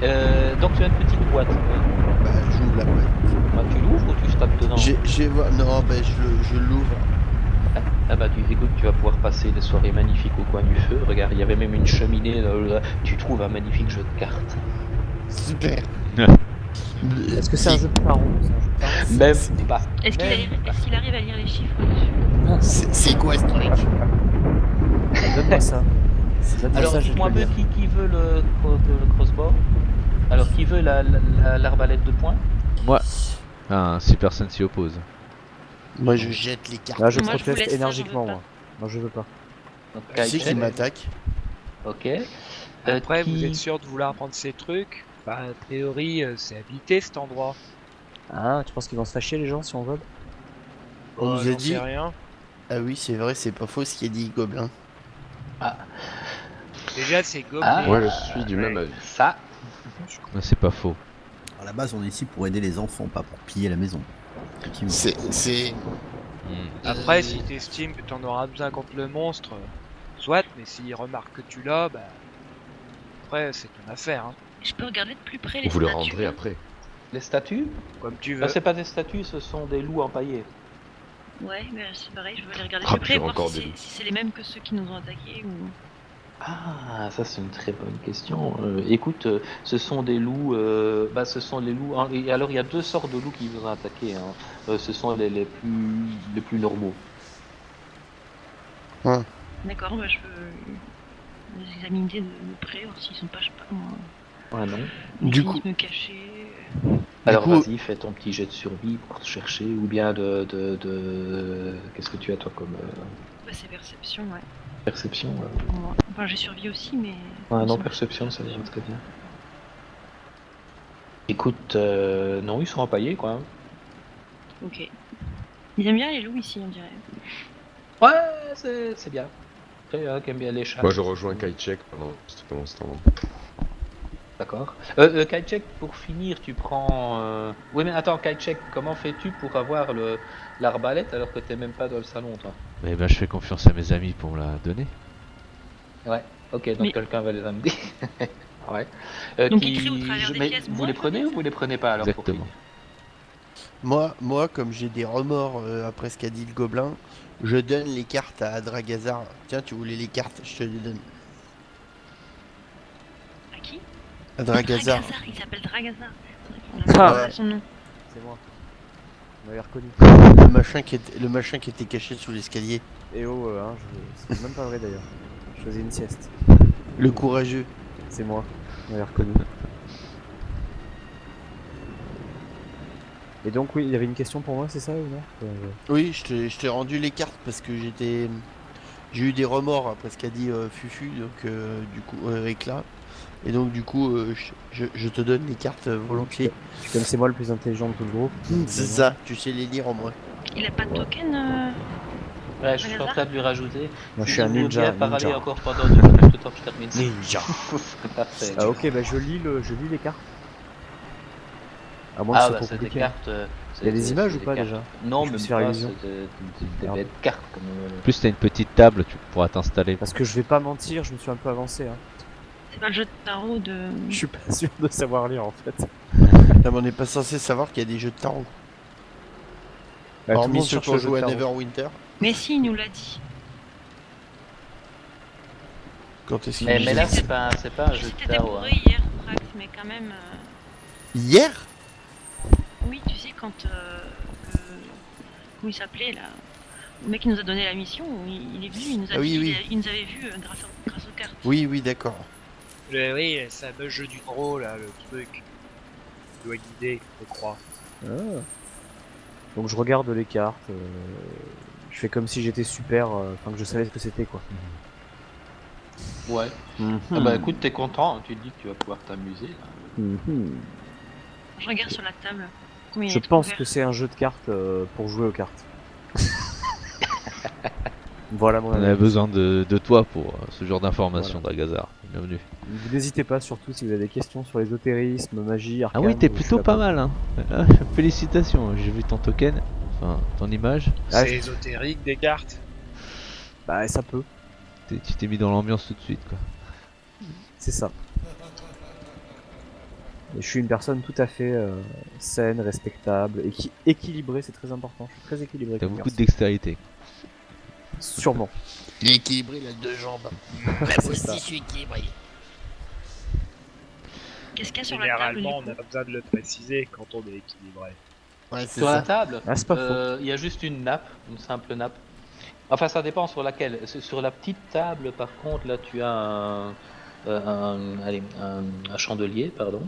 S1: vrai. Donc tu as une petite boîte.
S2: boîte. Bah, j'ouvre la boîte.
S1: Bah, tu l'ouvres ou tu tapes dedans?
S2: Non, bah je l'ouvre.
S1: Ah bah écoute, tu vas pouvoir passer des soirées magnifiques au coin du feu. Regarde, il y avait même une cheminée. Là, tu trouves un magnifique jeu de cartes.
S2: Super.
S9: Est-ce que c'est un jeu de tarot?
S1: Même pas.
S5: Est-ce qu'il
S1: Même pas.
S5: arrive à lire les chiffres dessus?
S2: C'est quoi ce truc?
S9: Donne-moi ça. Donne-moi
S1: Alors
S9: ça, je vais
S1: dites-moi
S9: te
S1: un
S9: le
S1: peu
S9: lire.
S1: qui veut le crossbow. Alors qui veut l'arbalète de poing?
S6: Moi. Ah, si personne s'y oppose.
S2: Moi je jette les cartes.
S9: Là, je
S5: Moi, je vous
S9: proteste
S5: laisse ça,
S9: énergiquement,
S5: j'en veux
S9: moi. Moi, je veux pas.
S1: Donc,
S2: Qui c'est qui
S1: Kaichen.
S2: m'attaque?
S1: Ok.
S3: Après, vous
S1: qui-
S3: êtes sûr de vouloir prendre ces trucs? Bah, a priori, c'est habité cet endroit.
S9: Ah, tu penses qu'ils vont se fâcher, les gens, si on vole?
S2: On nous a
S3: J'en sais
S2: dit.
S3: rien.
S2: Ah oui, c'est vrai, c'est pas faux ce qu'a dit Gobelin.
S1: Ah,
S3: Déjà, c'est
S1: Ah.
S3: gobelin.
S4: Moi, je suis du même avis.
S1: ça.
S6: C'est pas faux.
S8: À la base, on est ici pour aider les enfants, pas pour piller la maison. Effectivement.
S2: C'est.
S3: Après, si t'estimes que t'en auras besoin contre le monstre, soit, mais s'il remarque que tu l'as, bah. Après, c'est ton affaire, hein.
S5: Je peux regarder de plus près les
S4: Vous le
S5: statues.
S4: rendrez après.
S1: Les statues?
S3: Comme tu veux.
S1: Ah, c'est pas des statues, ce sont des loups empaillés.
S5: Ouais, mais c'est pareil, je veux les regarder
S4: Ah,
S5: de plus près,
S4: purée,
S5: voir
S4: encore
S5: si
S4: des loups.
S5: c'est les mêmes que ceux qui nous ont attaqués ou...
S1: Ah, ça c'est une très bonne question. Écoute, ce sont des loups. Ce sont les loups. Et alors, il y a deux sortes de loups qui vous ont attaqué. Hein. Ce sont les plus normaux.
S5: D'accord, bah, je peux les examiner de près, voir s'ils sont pas, je sais pas, moi,
S1: Ouais, non.
S2: Du coup,
S5: me cacher.
S1: Alors,
S2: coup-
S1: vas-y, fais ton petit jet de survie pour te chercher, ou bien de... Qu'est-ce que tu as toi comme
S5: Bah, c'est perception, ouais.
S1: perception?
S5: Pour moi. Enfin, j'ai survécu aussi, mais...
S1: Ouais, non, perception, ça va très bien. Écoute, non, ils sont empaillés, quoi.
S5: Ok. Ils aiment bien les loups ici, on dirait.
S1: Ouais, c'est bien. Après, qui aime bien les chats.
S4: Moi, je rejoins Kaichek pendant ce temps.
S1: D'accord. Kaichek, pour finir, tu prends... Oui, mais attends, Kaichek, comment fais-tu pour avoir l'arbalète alors que t'es même pas dans le salon, toi?
S6: Mais ben, je fais confiance à mes amis pour me la donner.
S1: Ouais, ok, donc
S5: Mais-
S1: quelqu'un va les amener. Ouais.
S5: Donc, écrit au travers des
S1: mais
S5: pièces,
S1: vous
S5: moi,
S1: les
S5: je
S1: prenez
S5: connais
S1: ou
S5: ça.
S1: vous les prenez pas alors pour
S6: Exactement.
S1: finir?
S2: moi, comme j'ai des remords après ce qu'a dit le Gobelin, je donne les cartes à Dragazar. Tiens, tu voulais les cartes, je te les donne.
S5: À qui?
S2: À Dragazar.
S5: Il s'appelle Dragazar.
S9: Ah.
S5: Pas son nom.
S9: C'est moi. On m'avait reconnu.
S2: Le machin qui était caché sous l'escalier.
S9: Et oh, hein, c'est même pas vrai d'ailleurs. Je faisais une sieste.
S2: Le courageux.
S9: C'est moi. On m'avait reconnu. Et donc, oui, il y avait une question pour moi, c'est ça ou non?
S2: Oui, je t'ai rendu les cartes parce que j'ai eu des remords après ce qu'a dit Fufu, donc du coup Éclat. Et donc du coup, je te donne les cartes volontiers.
S9: Comme c'est moi le plus intelligent de tout le groupe.
S2: C'est ça, tu sais les lire en moins.
S5: Il a pas de token
S1: Ouais, je suis en train de lui rajouter.
S9: Moi, je
S1: Si
S9: suis un
S1: vous voulez
S9: ninja.
S1: bien parler
S9: ninja.
S1: encore pendant 2 minutes, le temps que je termine ça.
S2: Ninja.
S1: Parfait.
S9: Ah, ok, bah je lis les cartes. À moins que
S1: Ah
S9: ce
S1: bah
S9: soit
S1: c'est
S9: trop
S1: des
S9: compliqué.
S1: cartes.
S9: Il y a des images ou pas
S1: cartes.
S9: déjà?
S1: Non,
S9: Je
S1: même
S9: me suis fait
S1: pas,
S9: révision.
S1: c'est des
S9: Merde.
S1: bêtes cartes comme.
S6: En plus, t'as une petite table, tu pourras t'installer.
S9: Parce que je vais pas mentir, je me suis un peu avancé. Hein.
S5: C'est pas le jeu de tarot de...
S9: Je suis pas sûr de savoir lire en fait.
S2: Non, mais on n'est pas censé savoir qu'il y a des jeux de tarot.
S9: Bah, tout le
S2: Hormis
S9: monde
S2: ceux
S9: cherche
S2: qui ont
S9: le jeu de
S2: joué à
S9: tarot.
S2: Neverwinter.
S5: Mais si, il nous l'a dit.
S2: Quand est-ce qu'il
S1: Mais
S2: nous
S1: là
S2: a dit
S1: c'est pas un jeu de
S5: C'était
S1: tarot.
S5: bourré
S1: Hein.
S5: hier, Prax, mais quand même...
S2: Hier
S5: Oui, tu sais, quand... Comment il s'appelait, là? Le mec qui nous a donné la mission, il est venu, il nous a
S2: Ah oui,
S5: dit,
S2: oui.
S5: il nous avait vu grâce aux cartes.
S2: Oui, oui, d'accord.
S3: Oui, c'est un jeu du tarot, là, le truc. Tu dois guider, je crois.
S9: Ah. Donc je regarde les cartes. Je fais comme si j'étais super, enfin que je savais ce que c'était quoi.
S1: Ouais. Ah bah écoute, t'es content, hein, tu te dis que tu vas pouvoir t'amuser. Là.
S5: Je regarde sur la table. Combien il y
S9: Je
S5: a de
S9: pense
S5: couverts.
S9: que c'est un jeu de cartes pour jouer aux cartes. Voilà mon
S6: On a
S9: avis.
S6: besoin de toi pour ce genre d'informations, Dragazar. Bienvenue.
S9: Vous n'hésitez pas, surtout si vous avez des questions sur l'ésotérisme, magie, arcane.
S6: Ah oui, t'es
S9: je suis
S6: plutôt
S9: là
S6: pas
S9: pour-
S6: mal, hein. Ah, félicitations, j'ai vu ton token, enfin ton image.
S9: Ah,
S3: C'est ésotérique des cartes.
S9: Bah ça peut,
S6: Tu t'es mis dans l'ambiance tout de suite, quoi.
S9: c'est ça. Et je suis une personne tout à fait saine, respectable, équilibrée, c'est très important. Je suis très équilibré.
S6: T'as
S9: comme
S6: beaucoup de
S9: garçon.
S6: dextérité.
S9: Sûrement.
S2: Il est équilibré, il a 2 jambes.
S9: C'est ça.
S2: je suis équilibré.
S5: Qu'est-ce qu'il y a sur la table, du
S3: Généralement, on
S5: coup
S3: n'a pas besoin de le préciser quand on est équilibré.
S2: Ouais, c'est
S1: Sur la
S2: ça.
S1: table,
S9: Ah, c'est pas faux.
S1: il y a juste une nappe, une simple nappe. Enfin, ça dépend sur laquelle. Sur la petite table, par contre, là, tu as un chandelier, pardon.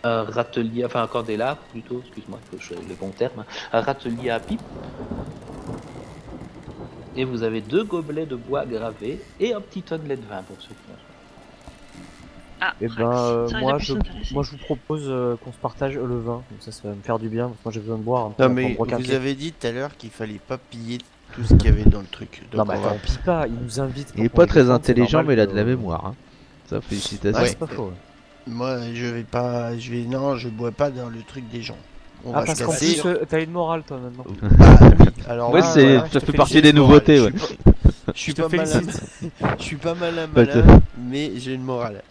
S1: un râtelier, enfin un candélabre plutôt, excuse-moi, que je le bon terme, un râtelier à pipe. Et vous avez 2 gobelets de bois gravés et un petit tonnelet de vin pour ceux qui ont.
S5: Ah,
S9: Et
S5: Frax,
S9: ben,
S5: ça aurait
S9: moi,
S5: pu s'intéresser.
S9: moi je vous propose qu'on se partage le vin, comme ça va me faire du bien, parce que moi j'ai besoin de boire un peu
S2: Non
S9: pour
S2: mais
S9: me requinquer.
S2: vous avez dit tout à l'heure qu'il fallait pas piller tout ce qu'il y avait dans le truc.
S9: Non
S2: Donc
S9: mais
S2: on va-
S9: attends, on pille pas, il nous invite.
S6: Il est pas très intelligent, mais il a de la mémoire. Hein. Ça, félicitations.
S2: Ouais.
S9: C'est pas faux. Ouais.
S2: Moi je vais pas, non, je bois pas dans le truc des gens. On
S9: Ah
S2: va
S9: parce
S2: se
S9: qu'en
S2: casser.
S9: plus t'as une morale toi maintenant.
S2: Ah oui, alors
S6: Ouais,
S2: là,
S6: c'est-
S2: voilà,
S6: ça
S2: je
S6: fait
S2: te
S6: partie
S2: félicite,
S6: des
S2: morale.
S6: nouveautés, ouais.
S2: Je suis
S9: Je te
S2: pas malin.
S9: félicite.
S2: Je suis pas malin,
S6: Bah,
S2: mais j'ai une morale.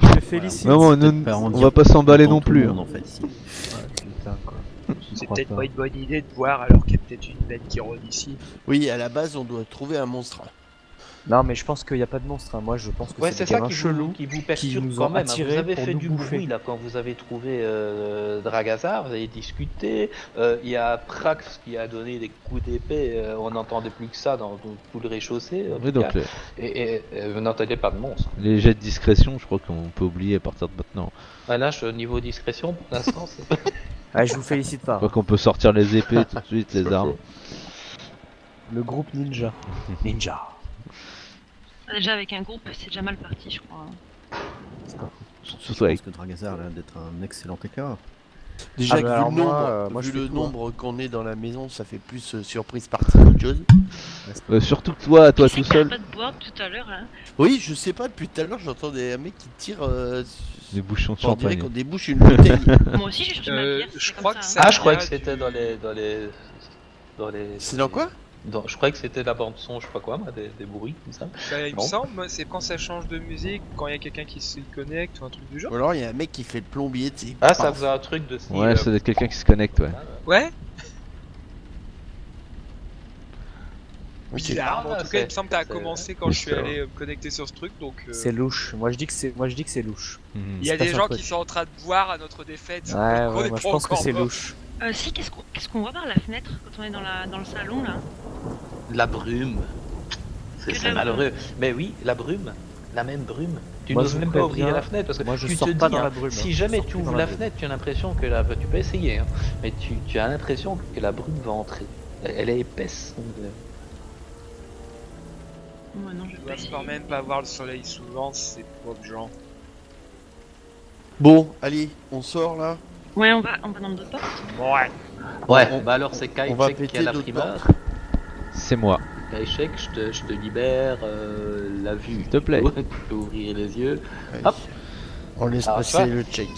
S9: Je te félicite.
S6: Non,
S8: C'est
S6: nous,
S8: peut-être pas en
S6: on
S8: dire
S6: va pas s'emballer
S8: devant
S6: non
S8: tout le
S6: plus.
S8: monde,
S6: hein.
S8: en fait, ici.
S9: Putain, quoi.
S7: C'est
S9: crois
S7: peut-être
S9: pas.
S7: pas une bonne idée de boire alors qu'il y a peut-être une bête qui rôde ici.
S2: Oui, à la base, on doit trouver un monstre.
S9: Non mais je pense qu'il n'y a pas de monstre. Hein. Moi je pense que
S1: Ouais,
S9: c'est
S1: c'est
S9: des
S1: ça
S9: gamins chelous.
S1: qui vous perturbe
S9: nous
S1: quand
S9: ont
S1: même. Hein.
S9: attirés
S1: Vous avez
S9: pour
S1: fait
S9: nous
S1: du
S9: bouffer.
S1: bruit là quand vous avez trouvé Dragazar, vous avez discuté. Il y a Prax qui a donné des coups d'épée. On n'entendait plus que ça dans tout le rez-de-chaussée. en
S6: Oui,
S1: tout
S6: donc
S1: cas. Et vous n'entendez pas de monstre.
S6: les jets de discrétion, je crois qu'on peut oublier à partir de maintenant.
S1: Ah, là, niveau discrétion, pour l'instant, c'est
S9: Ouais, je vous félicite
S6: Je
S9: pas.
S6: crois qu'on peut sortir les épées tout de suite, les armes.
S9: Le groupe ninja. Ninja.
S5: Déjà avec un groupe, c'est déjà mal parti, je crois.
S6: Surtout
S8: Je
S6: avec-
S8: pense que Dragazar a l'air d'être un excellent éclaireur.
S2: Déjà
S9: Ah
S2: que
S9: bah
S2: vu
S9: alors
S2: le
S9: moi,
S2: nombre,
S9: moi, je
S2: vu
S9: fais
S2: le
S9: tout,
S2: nombre qu'on est dans la maison, ça fait plus surprise partie qu'autre chose.
S6: Surtout que toi
S5: Tu sais
S6: tout
S5: qu'il arrête
S6: seul,
S5: pas de boire tout à l'heure, là.
S2: Oui, je sais pas, depuis tout à l'heure, j'entendais un mec qui tire.
S6: les bouchons de
S2: On dirait qu'on
S6: champagne.
S2: débouche une bouteille.
S5: Moi aussi, j'ai cherché ma bière.
S3: je
S5: c'est
S3: crois
S5: comme
S3: que
S5: ça,
S3: ça-
S5: hein.
S1: Ah, je croyais que
S3: du-
S1: c'était dans les.
S2: C'est dans quoi?
S1: Je croyais que c'était la bande son, je sais pas quoi, moi, des bruits comme ça.
S3: Bah, il me
S1: Non.
S3: semble, moi, c'est quand ça change de musique, quand il y a quelqu'un qui se connecte ou un truc du genre.
S2: Ou alors il y a un mec qui fait le plombier, tu sais.
S1: Ah, ça
S2: Paf.
S1: faisait un truc de style.
S6: Ouais, ça doit être quelqu'un qui se connecte, ouais.
S3: Ouais,
S2: Ok.
S3: bizarre.
S1: Ah,
S3: En tout
S1: c'est-
S3: cas, il me semble que ça a
S1: c'est-
S3: commencé quand je suis
S6: Mystère.
S3: allé me connecter sur ce truc, donc.
S9: C'est louche. Moi je dis que c'est louche.
S6: Mhm.
S3: Il y a
S9: se passe
S3: des
S9: un
S3: gens
S9: truc.
S3: qui sont en train de boire à notre défaite.
S9: Ouais,
S3: On
S9: ouais,
S3: est
S9: moi
S3: pas
S9: je pense que
S3: encore
S9: c'est
S3: mort.
S9: louche.
S5: Si, qu'est-ce qu'on voit par la fenêtre quand on est dans le salon, là?
S1: De la brume.
S5: Que de
S1: C'est
S5: la
S1: malheureux. Mais oui, la brume. La même brume. Tu
S9: Moi,
S1: n'oses
S9: je
S1: même
S9: vous
S1: pas
S9: préviens,
S1: ouvrir la fenêtre parce que
S9: moi, je
S1: tu
S9: sors
S1: te
S9: pas
S1: dis,
S9: dans
S1: hein,
S9: la brume,
S1: si
S9: hein.
S1: jamais
S9: Je sors
S1: tu
S9: plus dans
S1: ouvres
S9: la
S1: la
S9: brume.
S1: fenêtre, tu as l'impression que la. Tu peux essayer, hein, mais tu as l'impression que la brume va entrer. Elle est épaisse. donc,
S5: Ouais, non, je vais
S3: Je
S5: pas
S3: dois
S5: essayer.
S3: quand même pas voir le soleil souvent, ces pauvres gens.
S2: Bon, allez, on sort là.
S5: Ouais, on va dans le dos de porte.
S3: Ouais.
S1: Ouais,
S2: On-
S1: bah alors c'est
S2: on va
S1: Kaichek qui
S2: péter
S1: a la
S2: d'autres
S1: primeur.
S6: C'est moi.
S1: Kaichek, je te libère la vue.
S6: S'il te plaît.
S1: Tu peux ouvrir les yeux.
S2: Allez.
S1: Hop.
S2: On laisse
S1: Alors,
S2: passer
S1: ça.
S2: le check.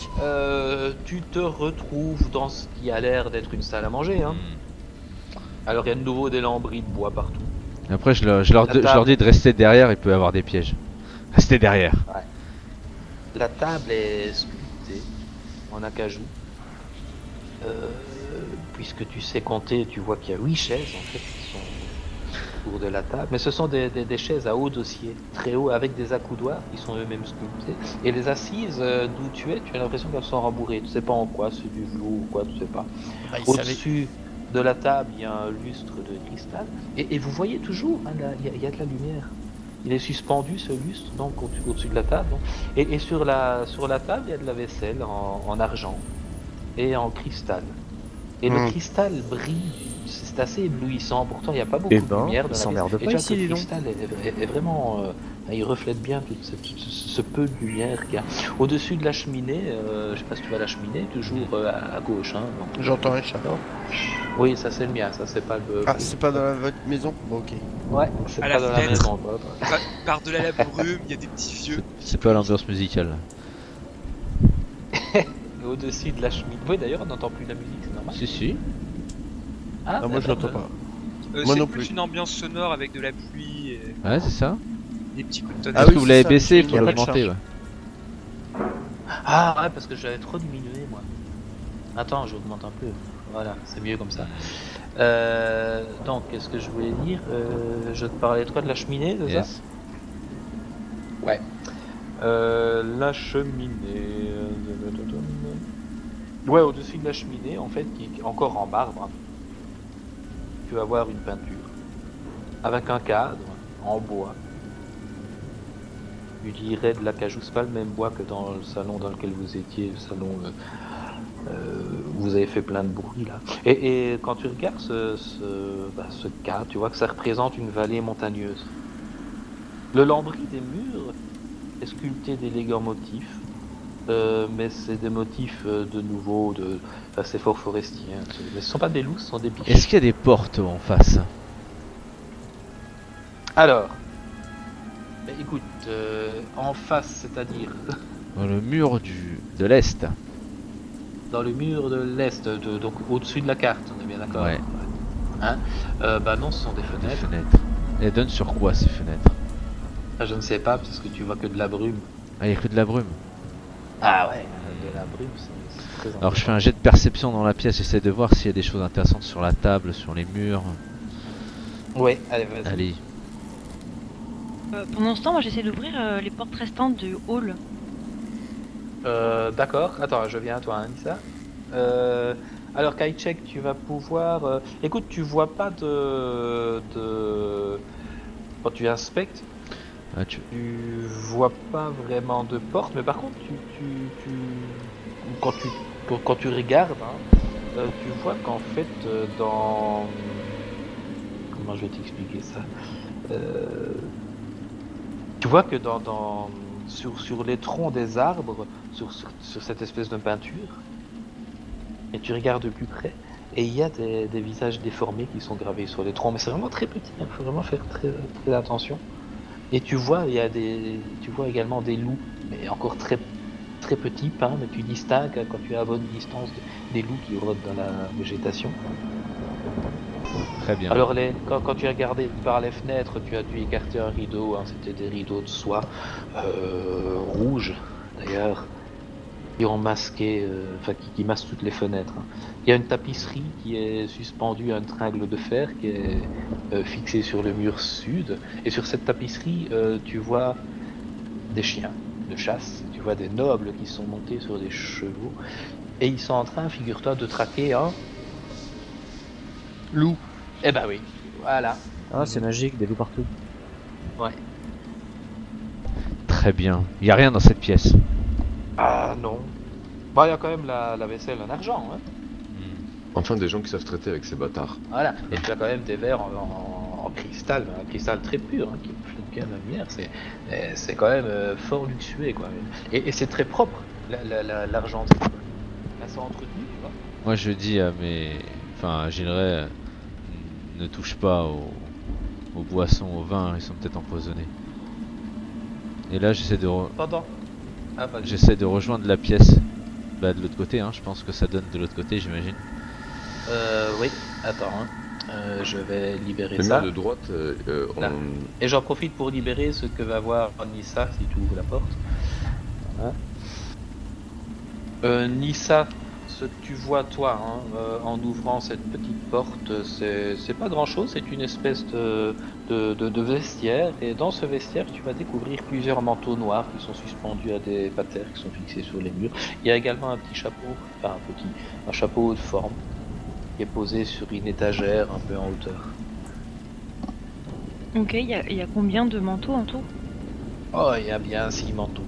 S1: Tu te retrouves dans ce qui a l'air d'être une salle à manger. Hein.
S6: Mhm.
S1: Alors il y a de nouveau des lambris de bois partout.
S6: Après, je leur dis de rester derrière, il peut y avoir des pièges. Restez derrière.
S1: La table est sculptée en acajou. Puisque tu sais compter, tu vois qu'il y a 8 chaises en fait qui sont autour de la table. Mais ce sont des chaises à haut dossier, très haut, avec des accoudoirs qui sont eux-mêmes sculptés. Et les assises d'où tu es, tu as l'impression qu'elles sont rembourrées. Tu sais pas en quoi, c'est du velours ou quoi, tu sais pas.
S2: Ah, il savait.
S1: Au-dessus de la table, il y a un lustre de cristal. Et vous voyez toujours, hein, là, il y a de la lumière. Il est suspendu ce lustre donc au-dessus de la table. Donc. Et sur la table, il y a de la vaisselle en argent et en cristal. Et le cristal brille, c'est assez éblouissant. Pourtant, il n'y a pas beaucoup
S9: Eh
S1: de
S9: ben,
S1: lumière dans
S9: il
S1: la
S9: s'emmerde
S1: vaisselle.
S9: pas
S1: Et tu
S9: ici,
S1: vois que
S9: dis
S1: le
S9: donc.
S1: cristal est vraiment, il reflète bien tout ce peu de lumière qu'il y a. Au-dessus de la cheminée, je sais pas si tu vois la cheminée, toujours à gauche. Hein, donc.
S2: J'entends un chat.
S1: Oui, ça c'est le mien, ça c'est pas le.
S2: Ah, c'est pas dans votre maison? Bon, ok.
S1: Ouais, c'est
S3: À
S1: pas
S3: la
S1: dans la
S3: fenêtre.
S1: maison. Quoi.
S3: Par-delà la brume, il y a des petits vieux.
S6: C'est pas l'ambiance musicale.
S1: Au-dessus de la cheminée. Oui, d'ailleurs, on n'entend plus la musique, c'est normal.
S6: Si, si.
S2: Ah, moi je l'entends pas. Moi
S3: C'est
S2: non
S3: plus
S2: plus.
S3: une ambiance sonore avec de la pluie et
S6: Ouais, c'est ça.
S3: des petits coups de tonnerre.
S2: Ah
S6: Est-ce
S2: oui,
S6: que vous
S2: c'est
S6: l'avez
S2: ça,
S6: baissé, il
S2: il y
S6: faut
S2: a pas de
S6: l'augmenter,
S2: charge.
S6: ouais.
S1: Ah ouais, parce que j'avais trop diminué moi. Attends, j'augmente un peu. Voilà, c'est mieux comme ça. Donc, qu'est-ce que je voulais dire Je te parlais de quoi? De la cheminée, c'est
S6: Yes.
S1: ça? Ouais. La cheminée. Ouais, au-dessus de la cheminée, en fait, qui est encore en marbre, hein, tu vas avoir une peinture avec un cadre en bois. tu dirais de l'acajou, c'est pas le même bois que dans le salon dans lequel vous étiez, le salon où vous avez fait plein de bruit là. Et quand tu regardes ce cas, tu vois que ça représente une vallée montagneuse. Le lambris des murs est sculpté d'élégants motifs, mais c'est des motifs de nouveau, assez fort forestiers. Hein. Mais ce sont pas des loups, ce sont des biches.
S6: Est-ce qu'il y a des portes en face?
S1: Alors, écoute, en face, c'est-à-dire
S6: Dans le mur de l'Est.
S1: dans le mur de l'Est, donc au-dessus de la carte, on est bien d'accord?
S6: Ouais.
S1: Hein bah non, ce sont des
S6: Des
S1: fenêtres.
S6: fenêtres. Elles donnent sur quoi ces fenêtres?
S1: Ah, je ne sais pas, parce que tu vois que de la brume.
S6: Ah, il y a que de la brume.
S1: Ah ouais, de la brume, c'est très
S6: Alors je fais un jet de perception dans la pièce, j'essaie de voir s'il y a des choses intéressantes sur la table, sur les murs.
S1: Ouais, allez, vas-y.
S6: Allez.
S5: Pendant ce temps, moi j'essaie d'ouvrir les portes restantes du hall.
S1: D'accord, attends, je viens à toi, hein, Nissa. Alors, Kaichek, tu vas pouvoir. Écoute, tu vois pas de. Quand tu inspectes,
S6: Ah,
S1: tu vois pas vraiment de porte, mais par contre, quand tu regardes, hein, tu vois qu'en fait, dans. Comment je vais t'expliquer ça? Tu vois que sur les troncs des arbres, sur cette espèce de peinture, et tu regardes de plus près, et il y a des visages déformés qui sont gravés sur les troncs, mais c'est vraiment très petit, il faut vraiment faire très attention. Et tu vois, tu vois également des loups, mais encore très petits, peints, mais tu distingues quand tu es à bonne distance des loups qui rôdent dans la végétation.
S6: très bien.
S1: Alors quand tu as regardé par les fenêtres, tu as dû écarter un rideau, hein, c'était des rideaux de soie rouges d'ailleurs, qui ont masqué, qui masquent toutes les fenêtres. Hein. Il y a une tapisserie qui est suspendue à une tringle de fer qui est fixée sur le mur sud, et sur cette tapisserie, tu vois des chiens de chasse, tu vois des nobles qui sont montés sur des chevaux, et ils sont en train, figure-toi, de traquer un loup. Eh ben oui, voilà.
S9: Ah, c'est magique, des loups partout.
S1: Ouais.
S6: Très bien. Il n'y a rien dans cette pièce.
S1: Ah non. Bah il y a quand même la vaisselle en argent, hein.
S4: Enfin, des gens qui savent traiter avec ces bâtards.
S1: Voilà. Et tu as quand même des verres en cristal, un cristal très pur, hein, qui reflète bien la lumière. C'est quand même fort luxueux, quoi. Et c'est très propre, l'argenterie. Là, c'est entretenu, tu vois.
S6: Moi je dis à mes... Enfin, à Gilray, ne touche pas aux boissons, au vin, ils sont peut-être empoisonnés. Et là j'essaie de,
S1: Pendant. Ah, vas-y.
S6: j'essaie de rejoindre la pièce. Bah, de l'autre côté, hein. Je pense que ça donne de l'autre côté, j'imagine.
S1: Oui, attends, hein. Je vais libérer
S4: Le
S1: ça.
S4: mur de droite,
S1: Là. Et j'en profite pour libérer ce que va voir Nissa si tu ouvres la porte. Voilà. Nissa, ce que tu vois toi, hein, en ouvrant cette petite porte, c'est pas grand chose, c'est une espèce de vestiaire, et dans ce vestiaire tu vas découvrir plusieurs manteaux noirs qui sont suspendus à des patères qui sont fixés sur les murs. Il y a également un petit chapeau, un chapeau de forme qui est posé sur une étagère un peu en hauteur.
S5: Ok, il y a combien de manteaux en tout?
S1: Oh, il y a bien 6 manteaux.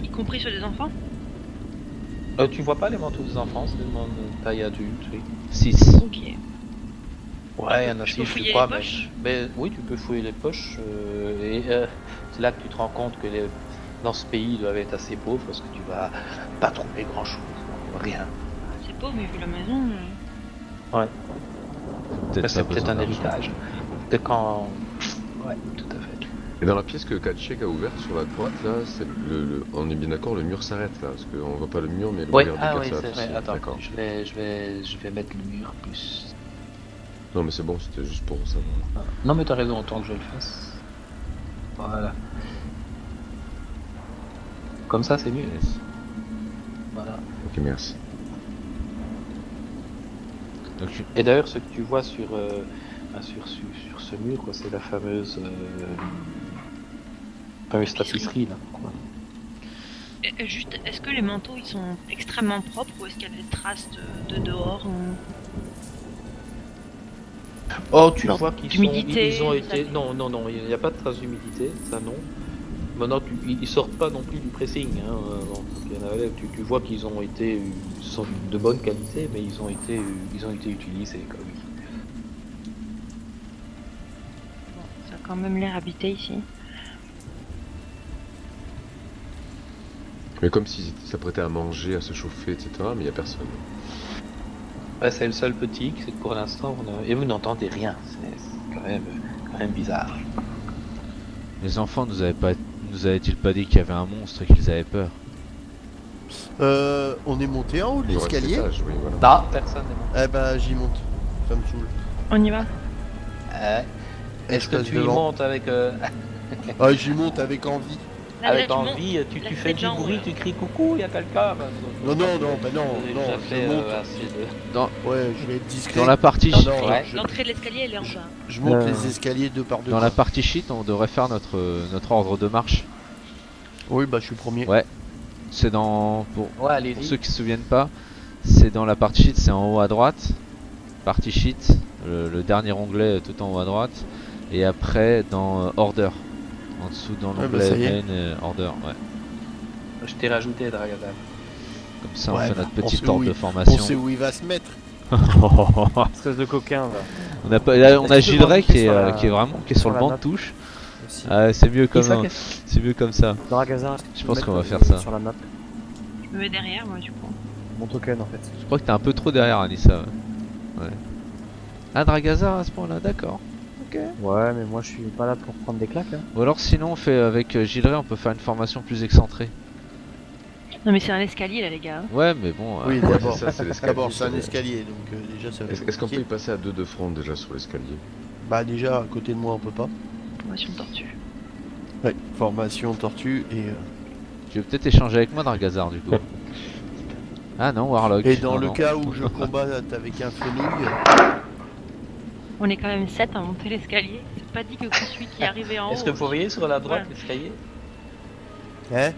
S5: Y compris ceux des enfants?
S1: Tu vois pas les manteaux des enfants, c'est des manteaux de taille adulte, oui.
S6: 6.
S5: Ok.
S1: Ouais, il y en a
S5: Je
S1: 6,
S5: peux
S1: je
S5: fouiller
S1: crois,
S5: les poches?
S1: mais oui, tu peux fouiller les poches, c'est là que tu te rends compte que dans ce pays, ils doivent être assez pauvres, parce que tu vas pas trouver grand chose, rien.
S5: C'est pauvre, mais vu la maison.
S1: Ouais,
S6: Peut-être
S1: mais c'est
S6: pas
S1: peut-être
S6: besoin
S1: un
S6: d'argent.
S1: héritage. De quand... Ouais, tout à fait.
S4: Et dans la pièce que Kachek a ouverte sur la droite, là, on est bien d'accord, le mur s'arrête là, parce qu'on voit pas le mur, mais le
S1: Ouais,
S4: regard
S1: ah
S4: du
S1: oui,
S4: gars,
S1: c'est vrai, attends,
S4: D'accord.
S1: je vais mettre le mur plus...
S4: Non, mais c'est bon, c'était juste pour savoir.
S1: Non mais t'as raison, autant que je le fasse. Voilà. Comme ça c'est mieux.
S6: Yes.
S1: Voilà.
S4: Ok, merci.
S6: Donc,
S1: Et d'ailleurs ce que tu vois sur ce mur, quoi, c'est la fameuse tapisserie là. Quoi.
S5: Juste, est-ce que les manteaux ils sont extrêmement propres ou est-ce qu'il y a des traces de dehors ou...
S1: Oh, tu
S5: Alors,
S1: vois qu'ils
S5: d'humidité,
S1: ils ont été...
S5: ça-
S1: Non, il n'y a pas de trace d'humidité, ça non. Maintenant, ils sortent pas non plus du pressing. Hein. Donc, il y en a, tu vois qu'ils ont été sont de bonne qualité, mais ils ont été utilisés. Quoi, oui.
S5: Bon, ça a quand même l'air habité ici.
S4: Mais comme s'ils s'apprêtaient à manger, à se chauffer, etc. Mais il n'y a personne.
S1: Ouais, c'est le seul petit, c'est que pour l'instant, et vous n'entendez rien. C'est quand même bizarre.
S6: Les enfants nous avaient-ils pas dit qu'il y avait un monstre et qu'ils avaient peur?
S2: On est monté en haut de
S4: Il reste
S2: l'escalier.
S4: l'étage, oui, voilà.
S1: Non, personne n'est monté.
S2: Eh bah j'y monte. Ça me saoule.
S5: On y va?
S1: Est-ce que
S2: passe
S1: tu y
S2: devant.
S1: montes avec
S2: Ah, j'y monte avec envie.
S5: Là,
S1: avec
S5: tu montes.
S1: envie,
S5: Là,
S1: tu
S5: tu
S1: fais du
S5: fais
S1: bruit,
S5: genre,
S1: tu cries coucou, il y a quelqu'un.
S2: Non, non, bah non,
S1: J'ai
S2: non,
S1: déjà
S2: je
S1: fait
S2: monte.
S1: assez de...
S2: Ouais, je vais être discret.
S6: Dans la partie
S2: Ah non,
S1: Ouais.
S5: L'entrée de l'escalier, elle est en bas.
S2: je monte les escaliers deux par deux.
S6: dans la partie sheet, on devrait faire notre ordre de marche.
S2: Oui, bah je suis premier.
S6: Ouais. C'est dans pour
S1: Ouais, allez-y.
S6: ceux qui se souviennent pas, c'est dans la partie sheet, c'est en haut à droite. Partie sheet, le dernier onglet tout en haut à droite, et après dans order. En dessous dans
S2: Ouais,
S6: l'onglet
S2: bah, ça y est.
S6: main order, ouais.
S1: Je t'ai rajouté, Dragadan.
S6: Comme ça
S2: Ouais,
S6: on fait
S2: bah,
S6: notre
S2: on
S6: petit
S2: sait
S6: ordre
S2: où
S6: de
S2: il-
S6: formation.
S2: On sait où il va se mettre.
S9: Espèce de coquin, là.
S6: On a pas, là, on
S9: Est-ce
S6: a
S9: que tu peux
S6: Gilray qui
S9: m'indiquer
S6: est,
S9: sur
S6: qui est
S9: la-
S6: vraiment qui est sur
S9: sur
S6: le
S9: la
S6: banc de
S9: map
S6: touche.
S9: Aussi.
S6: Ah, c'est mieux comme
S1: Qui ça,
S6: ça.
S1: qu'est-ce-
S6: C'est mieux comme ça.
S9: Dragazar, est-ce que tu
S6: Je
S9: peux
S6: pense
S9: mettre
S6: qu'on va
S9: le-
S6: faire ça.
S9: sur la map.
S5: Je me mets derrière, moi, du coup.
S9: Mon token, en fait.
S6: Je crois que t'es un peu trop derrière Anissa. Ouais. Ah, Dragazar à ce point-là, d'accord. Ok.
S9: Ouais, mais moi, je suis pas là pour prendre des claques, hein.
S6: Ou alors sinon on fait avec Gilray, on peut faire une formation plus excentrée.
S5: Non, mais c'est un escalier, là, les gars.
S6: Ouais, mais bon.
S2: Oui,
S4: Ouais,
S2: d'abord.
S4: c'est ça, c'est l'escalier.
S2: D'abord, c'est un escalier, donc déjà ça va
S4: Est-ce
S2: être
S4: qu'on peut y
S2: compliqué.
S4: passer à deux de front déjà sur l'escalier?
S2: Bah déjà, à côté de moi, on peut pas.
S5: Formation tortue.
S2: Ouais, formation tortue et...
S6: Tu veux peut-être échanger avec moi Dragazar du coup. Ah non, Warlock.
S2: Et dans
S6: Non,
S2: le
S6: non.
S2: cas où je combatte avec un fenouil,
S5: On est quand même 7 à monter l'escalier. C'est pas dit que celui qui est arrivé en haut.
S1: Est-ce que vous voyez sur la droite
S5: Ouais.
S1: l'escalier?
S2: hein,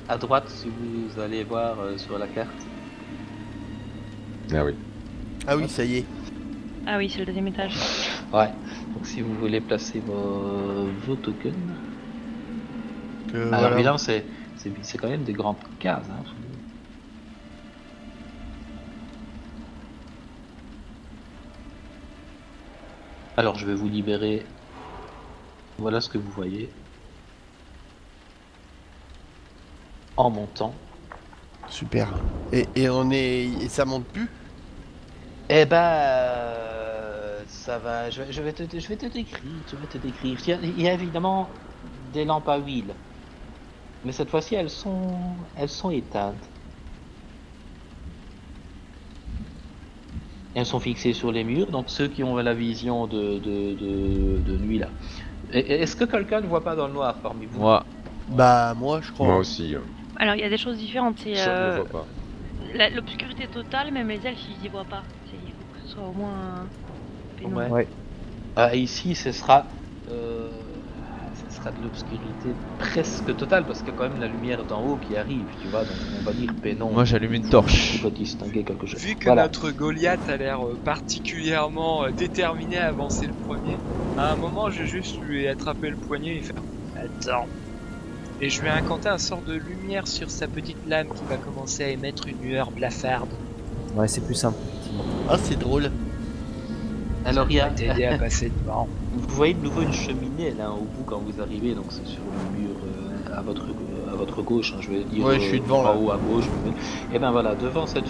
S1: À droite, si vous allez voir sur la carte.
S4: Ah oui.
S2: ah oui, ça y est.
S5: Ah oui, c'est le deuxième étage.
S1: Ouais. Donc si vous voulez placer vos tokens. Alors
S2: Voilà.
S1: évidemment, c'est quand même des grandes cases. Hein. Alors je vais vous libérer. Voilà ce que vous voyez. En montant.
S2: Super. Et on est... Et ça monte plus?
S1: Eh ben, ça va. Je vais te décrire. Je vais te décrire. Il y a évidemment des lampes à huile, mais cette fois-ci elles sont éteintes. Elles sont fixées sur les murs, donc ceux qui ont la vision de nuit là. Est-ce que quelqu'un ne voit pas dans le noir parmi vous?
S6: Moi,
S2: Bah moi, je crois.
S4: Moi aussi.
S5: Alors, il y a des choses différentes. C'est
S4: Ça ne le voit pas.
S5: l'obscurité totale, même les elfes, ils y voient pas. Il faut que ce soit au moins pénombre.
S1: Ouais.
S9: Ouais.
S1: Ici, ce sera de l'obscurité presque totale parce qu'il y a quand même la lumière d'en haut qui arrive, tu vois. Donc on va dire pénombre.
S6: moi j'allume une torche.
S1: On peut distinguer quelque chose.
S3: Vu que
S1: Voilà.
S3: notre Goliath a l'air particulièrement déterminé à avancer le premier, à un moment je vais juste lui attraper le poignet et faire attends. Et je vais incanter un sort de lumière sur sa petite lame qui va commencer à émettre une lueur blafarde.
S9: Ouais, c'est plus simple.
S2: Ah, c'est drôle.
S1: Alors il y a,
S3: T'aider à passer devant.
S1: vous voyez de nouveau une cheminée là au bout quand vous arrivez, donc c'est sur le mur à votre gauche, hein, je vais dire
S2: Ouais, je suis devant,
S1: en
S2: là.
S1: haut à gauche. Et ben voilà, devant cette,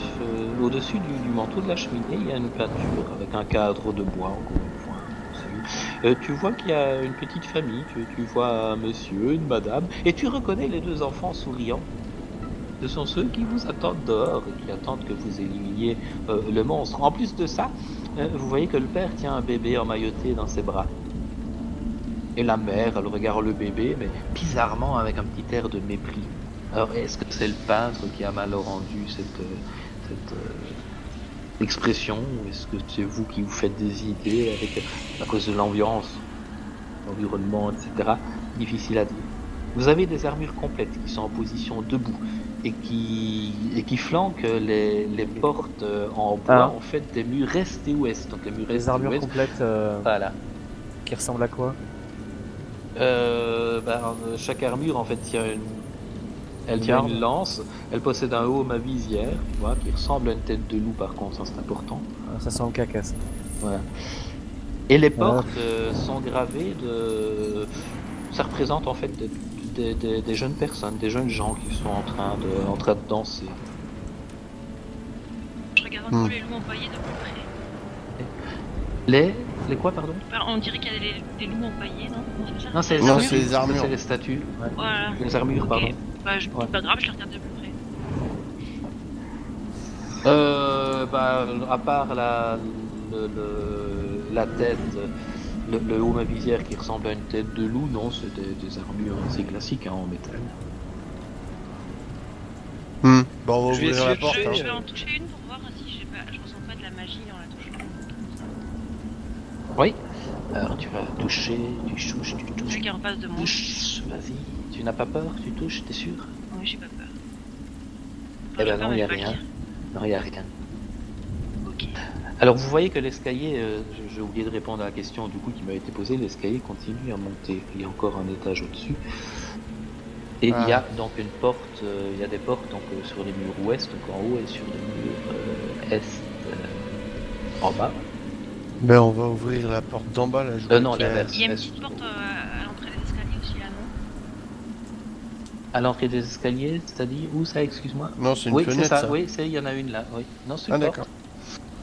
S1: au-dessus du manteau de la cheminée, il y a une peinture avec un cadre de bois encore une fois. Tu vois qu'il y a une petite famille, tu vois un monsieur, une madame, et tu reconnais les deux enfants souriants. Ce sont ceux qui vous attendent dehors et qui attendent que vous éliminiez le monstre. En plus de ça, vous voyez que le père tient un bébé emmailloté dans ses bras. Et la mère, elle regarde le bébé, mais bizarrement avec un petit air de mépris. Alors, est-ce que c'est le peintre qui a mal rendu cette expression, ou est-ce que c'est vous qui vous faites des idées à cause de l'ambiance, l'environnement, etc. Difficile à dire. Vous avez des armures complètes qui sont en position debout et qui flanquent les portes en bois, en fait, des murs est et ouest. Donc les murs est
S9: Les
S1: et
S9: armures
S1: ouest.
S9: complètes
S1: Voilà.
S9: qui ressemblent à quoi?
S1: Chaque armure en fait elle tient une lance, elle possède un haume à visière, tu vois, qui ressemble à une tête de loup par contre, ça c'est important.
S9: Ah, ça sent le caca, ça.
S1: Voilà. Et les portes sont gravées de... Ça représente en fait des jeunes personnes, des jeunes gens qui sont en train de danser.
S5: Je regarde un peu les loups empaillés de plus près.
S1: Les quoi, pardon?
S5: On dirait qu'il y a des loups empaillés, non? C'est ça?
S1: Non, c'est les
S2: Non,
S1: armures.
S2: c'est les armures.
S1: C'est les statues. Ouais.
S5: Voilà.
S1: Les armures,
S5: Ok.
S1: pardon.
S5: Bah,
S1: Ouais.
S5: pas grave, je les regarde de plus près.
S1: À part la tête, le haut à visière qui ressemble à une tête de loup, non, c'est des armures assez classiques en métal.
S2: Bon, on va
S3: Je vais
S2: ouvrir la
S3: essayer de
S2: porte.
S3: jouer,
S2: hein.
S5: Je vais en toucher une pour voir si je ressens pas de la magie en la touchant.
S1: Oui. Alors tu vas toucher, tu touches, tu touches.
S5: Celui qui est en face de moi.
S1: Touche, vas-y. Tu n'as pas peur, tu touches, t'es sûr?
S5: Oui, j'ai pas peur.
S1: Eh ben
S5: J'ai
S1: non,
S5: peur,
S1: il n'y a
S5: mais je vais pas
S1: rien.
S5: le
S1: Non, il n'y a rien.
S5: dire. Ok.
S1: Alors vous voyez que l'escalier, j'ai oublié de répondre à la question du coup qui m'a été posée, l'escalier continue à monter. Il y a encore un étage au-dessus. Et il y a donc une porte, il y a des portes donc, sur les murs ouest, donc en haut, et sur les murs est en bas.
S2: Ben, on va ouvrir la porte d'en bas, là. Je vois
S1: Non,
S2: qu'il y a-
S1: l'inverse.
S5: Il y a une
S1: Est-ce-
S5: petite porte à l'entrée des escaliers aussi là, non?
S1: À l'entrée des escaliers, c'est-à-dire où ça, excuse-moi?
S2: Non, c'est une
S1: Oui,
S2: fenêtre,
S1: c'est ça,
S2: ça.
S1: oui, il y en a une là, oui. Non, c'est
S2: Ah,
S1: une porte.
S2: d'accord.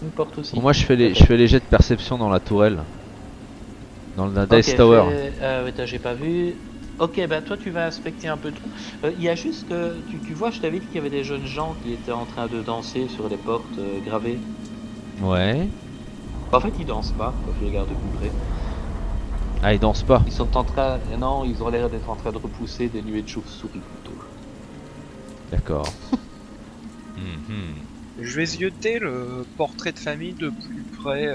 S1: Une porte aussi.
S6: Pour moi, je fais les jets de perception dans la tourelle. Dans la Dice
S1: Ok,
S6: Tower.
S1: j'ai pas vu. Ok, bah toi tu vas inspecter un peu tout. Il y a juste que tu vois, je t'avais dit qu'il y avait des jeunes gens qui étaient en train de danser sur les portes gravées.
S6: Ouais.
S1: En fait, ils dansent pas quand tu regardes de plus près.
S6: Ah, ils dansent pas.
S1: Ils sont en train, non, ils ont l'air d'être en train de repousser des nuées de chauves-souris plutôt.
S6: D'accord. Mhm.
S3: Je vais zioter le portrait de famille de plus près.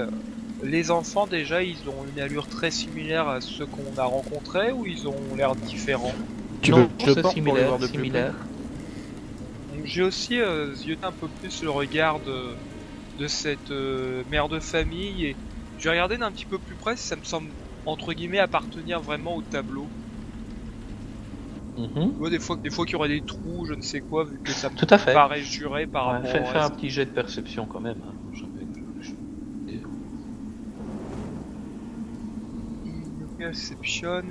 S3: Les enfants, déjà, ils ont une allure très similaire à ceux qu'on a rencontrés ou ils ont l'air différents?
S2: Tu
S1: Non,
S2: veux que je
S1: c'est
S2: le porte pour les
S1: similaire,
S2: voir de plus
S1: similaire.
S3: Donc, j'ai aussi zioté un peu plus le regard de cette mère de famille et je vais regarder d'un petit peu plus près si ça me semble entre guillemets appartenir vraiment au tableau.
S1: Mhm.
S3: Tu vois, des fois qu'il y aurait des trous, je ne sais quoi, vu que ça me
S1: Tout à fait.
S3: paraît juré par
S1: Ouais,
S3: rapport
S1: fais
S3: au
S1: un
S3: reste.
S1: petit jet de perception quand même. Hein.
S3: Perception.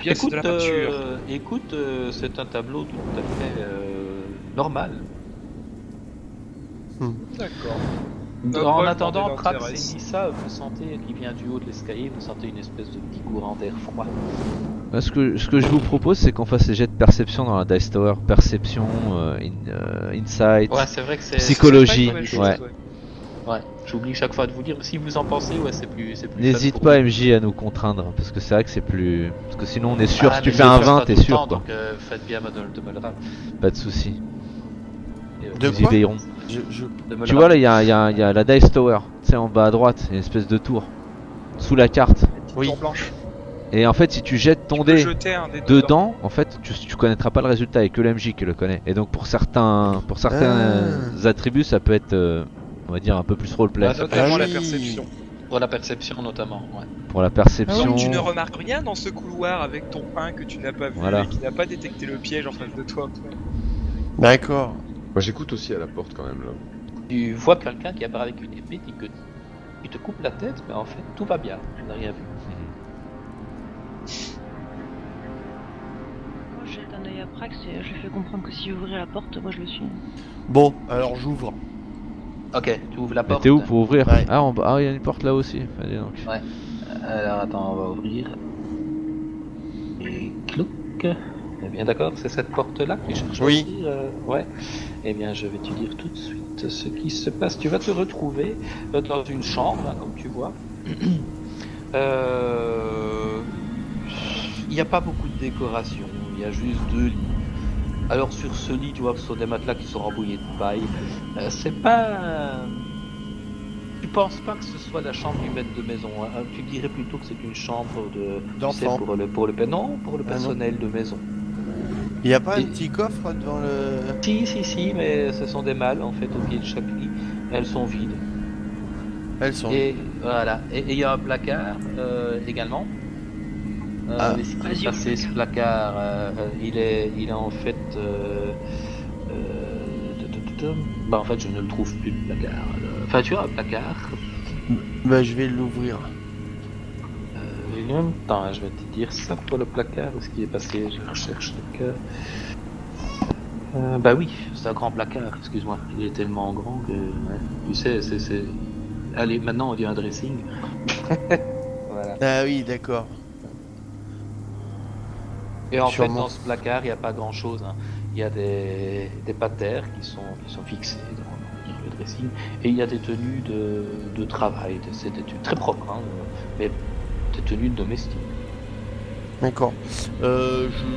S3: Pièce
S1: Écoute,
S3: de la peinture.
S1: C'est un tableau tout à fait normal.
S3: D'accord.
S1: En
S3: Paul,
S1: attendant,
S3: demandez
S1: Prax
S3: l'intérêt.
S1: et Nissa, vous sentez qui vient du haut de l'escalier, vous sentez une espèce de petit courant d'air froid.
S6: Là, ce que je vous propose, c'est qu'on fasse les jets de perception dans la Dice Tower. Perception, insight.
S1: Ouais, c'est vrai que c'est
S6: Psychologie,
S1: c'est pas une bonne
S6: ouais.
S1: chose, ouais. J'oublie chaque fois de vous dire. Si vous en pensez, ouais, c'est plus.
S6: N'hésite
S1: fun pour
S6: pas,
S1: vous.
S6: MJ, à nous contraindre. Parce que c'est vrai que c'est plus. Parce que sinon, on est sûr,
S1: Ah,
S6: si tu
S1: mais
S6: fais
S1: je
S6: un
S1: le fais
S6: 20,
S1: pas
S6: t'es
S1: tout le
S6: sûr,
S1: temps,
S6: quoi.
S1: Donc faites bien de me le rappeler.
S6: Pas de soucis.
S2: De
S6: Nous y
S2: quoi
S6: veillerons.
S1: De me
S6: Tu
S1: le
S6: vois, là,
S1: rappeler.
S6: il y a la Dice Tower. Tu sais, en bas à droite, il y a une espèce de tour. Sous la carte.
S2: Oui.
S3: Tour blanche.
S6: Et en fait, si tu jettes ton
S3: Tu peux
S6: dé
S3: jeter un dé dedans.
S6: dedans, en fait, tu connaîtras pas le résultat, et que le MJ qui le connaît. Et donc, pour certains attributs, ça peut être, on va dire, un peu plus roleplay.
S1: Ouais, ça peut
S3: Notamment
S2: Ah
S3: la
S2: oui.
S3: perception.
S1: Pour la perception notamment. Ouais.
S6: Pour la
S3: Ah
S6: perception.
S3: oui, tu ne remarques rien dans ce couloir avec ton 1 que tu n'as pas vu
S6: Voilà.
S3: et qui n'a pas détecté le piège en face de toi.
S2: D'accord.
S4: Moi j'écoute aussi à la porte quand même là.
S1: Tu vois quelqu'un qui apparaît avec une épée qui te coupe la tête, mais en fait tout va bien. Tu n'as rien vu.
S5: Moi, je jette un œil à Prax et je lui fais comprendre que si ouvrir la porte, moi je le suis.
S2: Bon, alors j'ouvre.
S1: Ok, tu ouvres la
S6: Mais
S1: porte.
S6: t'es où pour ouvrir?
S2: Ouais.
S6: Ah, en bas. Ah, il y a une porte là aussi. Allez, donc.
S1: Alors attends, on va ouvrir. Et clouc. Eh bien d'accord, c'est cette porte-là que tu cherches
S2: Oui.
S1: à ouvrir, ouais. Eh bien je vais te dire tout de suite ce qui se passe. Tu vas te retrouver dans une chambre, hein, comme tu vois. Il n'y a pas beaucoup de décoration, il y a juste 2 lits. Alors sur ce lit, tu vois que ce sont des matelas qui sont rembouillés de paille. C'est pas... Tu penses pas que ce soit la chambre du maître de maison, hein. Tu dirais plutôt que c'est une chambre de... tu sais,
S2: D'enfant.
S1: pour le non, pour le
S2: Ah non.
S1: personnel de maison.
S2: Il y a pas
S1: Et-
S2: un petit coffre devant le.
S1: Si, mais ce sont des malles en fait au pied de chaque lit. Elles sont vides.
S2: Elles sont.
S1: Et voilà. Et il y a un placard également. Mais ce qui
S5: Vas-y,
S1: est passé, ce placard, il est en fait. Bah en fait, je ne le trouve plus le placard. Enfin, tu as un placard.
S2: Bah, je vais l'ouvrir.
S1: Attends, je vais te dire ça pour le placard. Où est-ce qu'il est passé? Je recherche le cœur. Bah oui, c'est un grand placard, excuse-moi. Il est tellement grand que. Ouais. Tu sais, c'est. Allez, maintenant on dit un dressing. Voilà.
S2: Ah oui, d'accord.
S1: Et en fait,
S2: Sûrement.
S1: dans ce placard, il n'y a pas grand-chose. Hein. Il y a des patères qui sont fixées dans le dressing. Et il y a des tenues de travail. C'est des tenues très propres, hein, mais des tenues de domestiques.
S2: D'accord.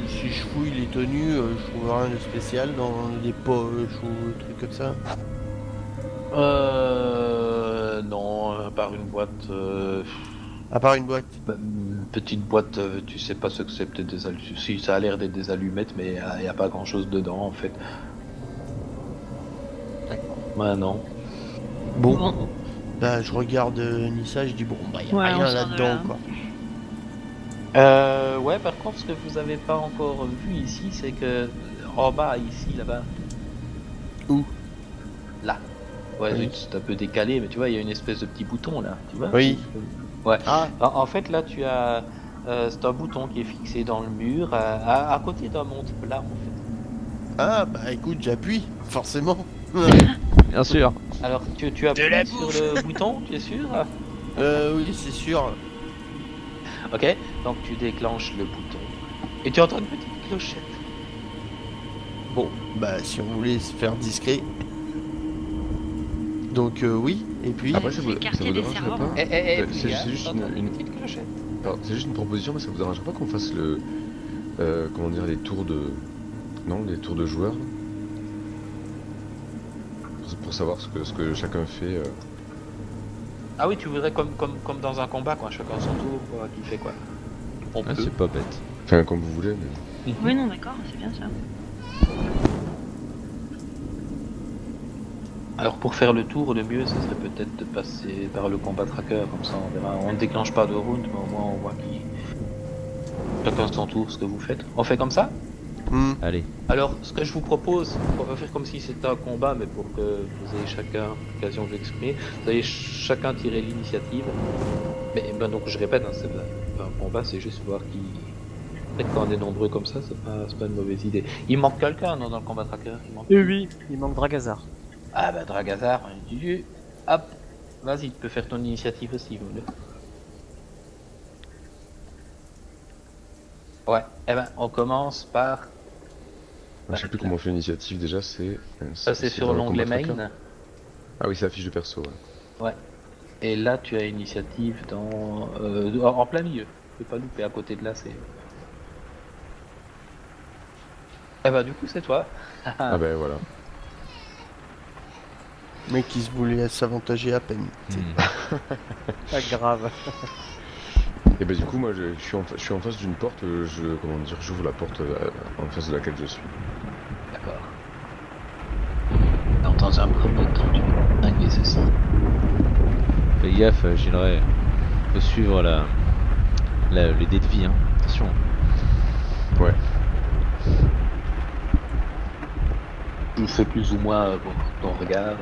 S2: Si je fouille les tenues, je trouve rien de spécial dans les poches ou des trucs comme ça.
S1: Non, par une boîte.
S2: À part une boîte.
S1: Une petite boîte, tu sais pas ce que c'est, peut-être des allumettes. Si, ça a l'air d'être des allumettes, mais il n'y a pas grand-chose dedans en fait. Bah non.
S2: Bon. Bah, je regarde Nissa, je dis bon, bah, y a
S5: Ouais, on
S2: rien
S5: sort de
S2: là-dedans,
S5: là.
S2: quoi.
S1: Ouais, par contre, ce que vous avez pas encore vu ici, c'est que en bas, ici, là-bas.
S2: Où?
S1: Là. Ouais,
S2: Oui.
S1: zut, c'est un peu décalé, mais tu vois, il y a une espèce de petit bouton là, tu vois?
S2: Oui.
S1: Ouais.
S2: Ah,
S1: En fait, là, tu as. C'est un bouton qui est fixé dans le mur, à côté d'un monte-plat, en fait.
S2: ah, bah écoute, j'appuie, forcément.
S6: Bien sûr.
S1: Alors, tu appuies sur le bouton, tu es sûr?
S2: Oui, c'est sûr.
S1: Ok, donc tu déclenches le bouton et tu entends une petite clochette.
S2: Bon, bah si on voulait se faire discret. Donc oui, et puis.
S4: Après, ça
S5: C'est
S4: vous,
S5: les
S4: ça
S5: quartiers
S4: vous
S5: des
S4: dérangerait
S5: serveurs.
S4: pas
S1: Et puis,
S4: C'est
S1: hein,
S4: juste
S1: t'entends
S4: une-
S1: petite clochette.
S4: Alors, c'est juste une proposition, mais ça vous dérangerait pas qu'on fasse le. Comment dire, les tours de. Non, les tours de joueurs là pour savoir ce que chacun fait.
S1: Ah oui, tu voudrais comme dans un combat, quoi, chacun son tour, quoi, qui fait quoi. On
S6: Ah,
S1: peut.
S6: c'est pas bête.
S4: Enfin, comme vous voulez, mais.
S5: Oui, non, d'accord, c'est bien ça.
S1: Alors pour faire le tour, le mieux, ce serait peut-être de passer par le combat tracker, comme ça on verra. On ne déclenche pas de round, mais au moins on voit qui. Chacun son tour, ce que vous faites. On fait comme ça?
S2: Hmm.
S6: Allez.
S1: Alors, ce que je vous propose, on va faire comme si c'était un combat, mais pour que vous ayez chacun l'occasion de l'exprimer, vous allez chacun tirer l'initiative. Mais ben, donc, je répète, hein, c'est pas un combat, c'est juste voir qui. Peut-être quand on est nombreux comme ça, c'est pas une mauvaise idée. Il manque quelqu'un non, dans le combat tracker? Il manque...
S9: Oui, il manque Dragazar.
S1: Ah bah, Dragazar, hop, vas-y, tu peux faire ton initiative aussi, vous voulez. Ouais, eh ben, on commence par.
S4: Je sais plus comment on fait l'initiative déjà, c'est.
S1: Ça, c'est sur
S4: dans le
S1: l'onglet
S4: combat tracker.
S1: main.
S4: Ah oui, c'est la fiche de perso, ouais.
S1: Et là, tu as initiative dans en plein milieu. Tu peux pas louper à côté de là, c'est. Eh bah du coup, c'est toi.
S4: Ah ben voilà.
S2: Mec qui se voulait s'avantager à peine.
S9: Pas grave.
S4: Et ben du coup, moi je suis en face d'une porte, j'ouvre la porte en face de laquelle je suis.
S1: D'accord. Dans un premier temps, tu peux distinguer ceci.
S6: Fais gaffe, Gilray. Faut suivre les dés de vie, hein. Attention.
S4: Ouais.
S1: Je fais plus ou moins pour ton regard.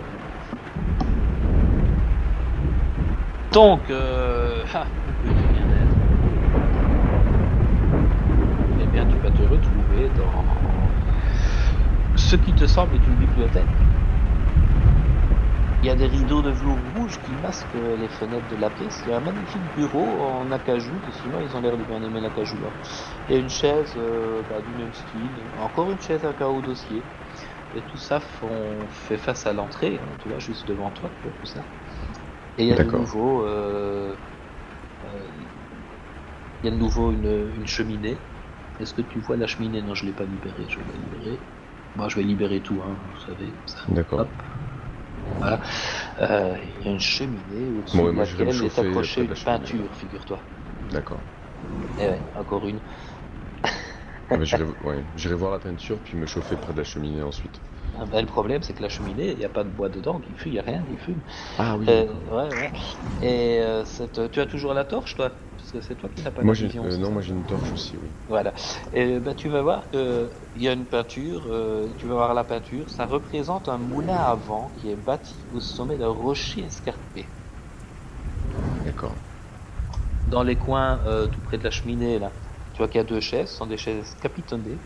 S1: Donc, petit bien-être. Eh bien, tu vas te retrouver dans ce qui te semble être une bibliothèque. Il y a des rideaux de velours rouge qui masquent les fenêtres de la pièce. Il y a un magnifique bureau en acajou, sinon ils ont l'air de bien aimer l'acajou là. Il y a une chaise du même style, encore une chaise avec un haut dossier. Et tout ça fait face à l'entrée, hein, tu vois, juste devant toi, tu vois, tout ça. Et il y a de
S4: D'accord.
S1: nouveau, une cheminée. Est-ce que tu vois la cheminée? Non, je l'ai pas libérée, je vais la libérer. Moi, je vais libérer tout, hein, vous savez, comme ça.
S4: D'accord.
S1: Hop. Voilà. Il y a une cheminée au-dessus
S4: Bon, ouais,
S1: de
S4: moi, je vais me
S1: laquelle est
S4: chauffer
S1: accrochée
S4: près de
S1: une
S4: la cheminée.
S1: peinture, figure-toi.
S4: D'accord.
S1: Et ouais, encore une.
S4: Ah ben, j'irai voir la peinture puis me chauffer près de la cheminée ensuite.
S1: Ben, le problème, c'est que la cheminée, il n'y a pas de bois dedans qui fume, il n'y a rien qui fume.
S4: Ah oui.
S1: Ouais. Et tu as toujours la torche, toi? Parce que c'est toi qui n'as pas
S4: Moi
S1: la
S4: j'ai
S1: vision. c'est
S4: non,
S1: ça
S4: moi j'ai une torche aussi, oui.
S1: Voilà. Et ben, tu vas voir qu'il y a une peinture, tu vas voir la peinture, ça représente un moulin à vent qui est bâti au sommet d'un rocher escarpé.
S4: D'accord.
S1: Dans les coins, tout près de la cheminée, là, tu vois qu'il y a 2 chaises, ce sont des chaises capitonnées.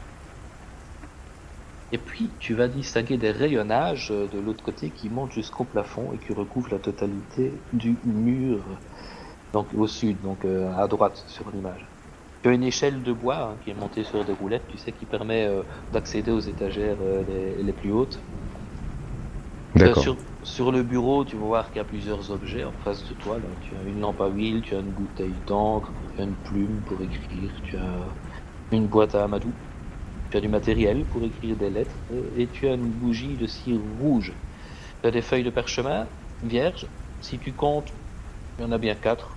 S1: Et puis, tu vas distinguer des rayonnages de l'autre côté qui montent jusqu'au plafond et qui recouvrent la totalité du mur, donc au sud, donc à droite sur l'image. Tu as une échelle de bois qui est montée sur des roulettes, tu sais, qui permet d'accéder aux étagères les plus hautes.
S4: D'accord.
S1: Sur le bureau, tu vas voir qu'il y a plusieurs objets en face de toi. Là. Tu as une lampe à huile, tu as une bouteille d'encre, tu as une plume pour écrire, tu as une boîte à amadou, tu as du matériel pour écrire des lettres et tu as une bougie de cire rouge. Tu as des feuilles de parchemin vierges. Si tu comptes, il y en a bien 4.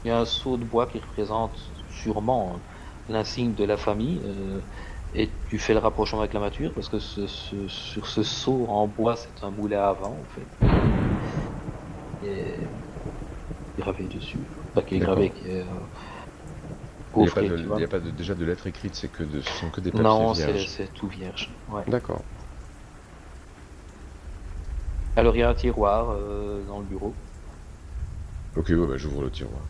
S1: Il y a un seau de bois qui représente sûrement l'insigne de la famille. Et tu fais le rapprochement avec la mature parce que sur ce seau en bois, c'est un moulin à vent en fait. Et gravé dessus. Pas qui est gravé, qui est coffré, tu vois.
S4: Il n'y a pas déjà de lettres écrites, ce sont que des papiers
S1: Non,
S4: vierges.
S1: c'est tout vierge. Ouais.
S4: D'accord.
S1: Alors il y a un tiroir dans le bureau.
S4: Ok, ouais, bah, j'ouvre le tiroir.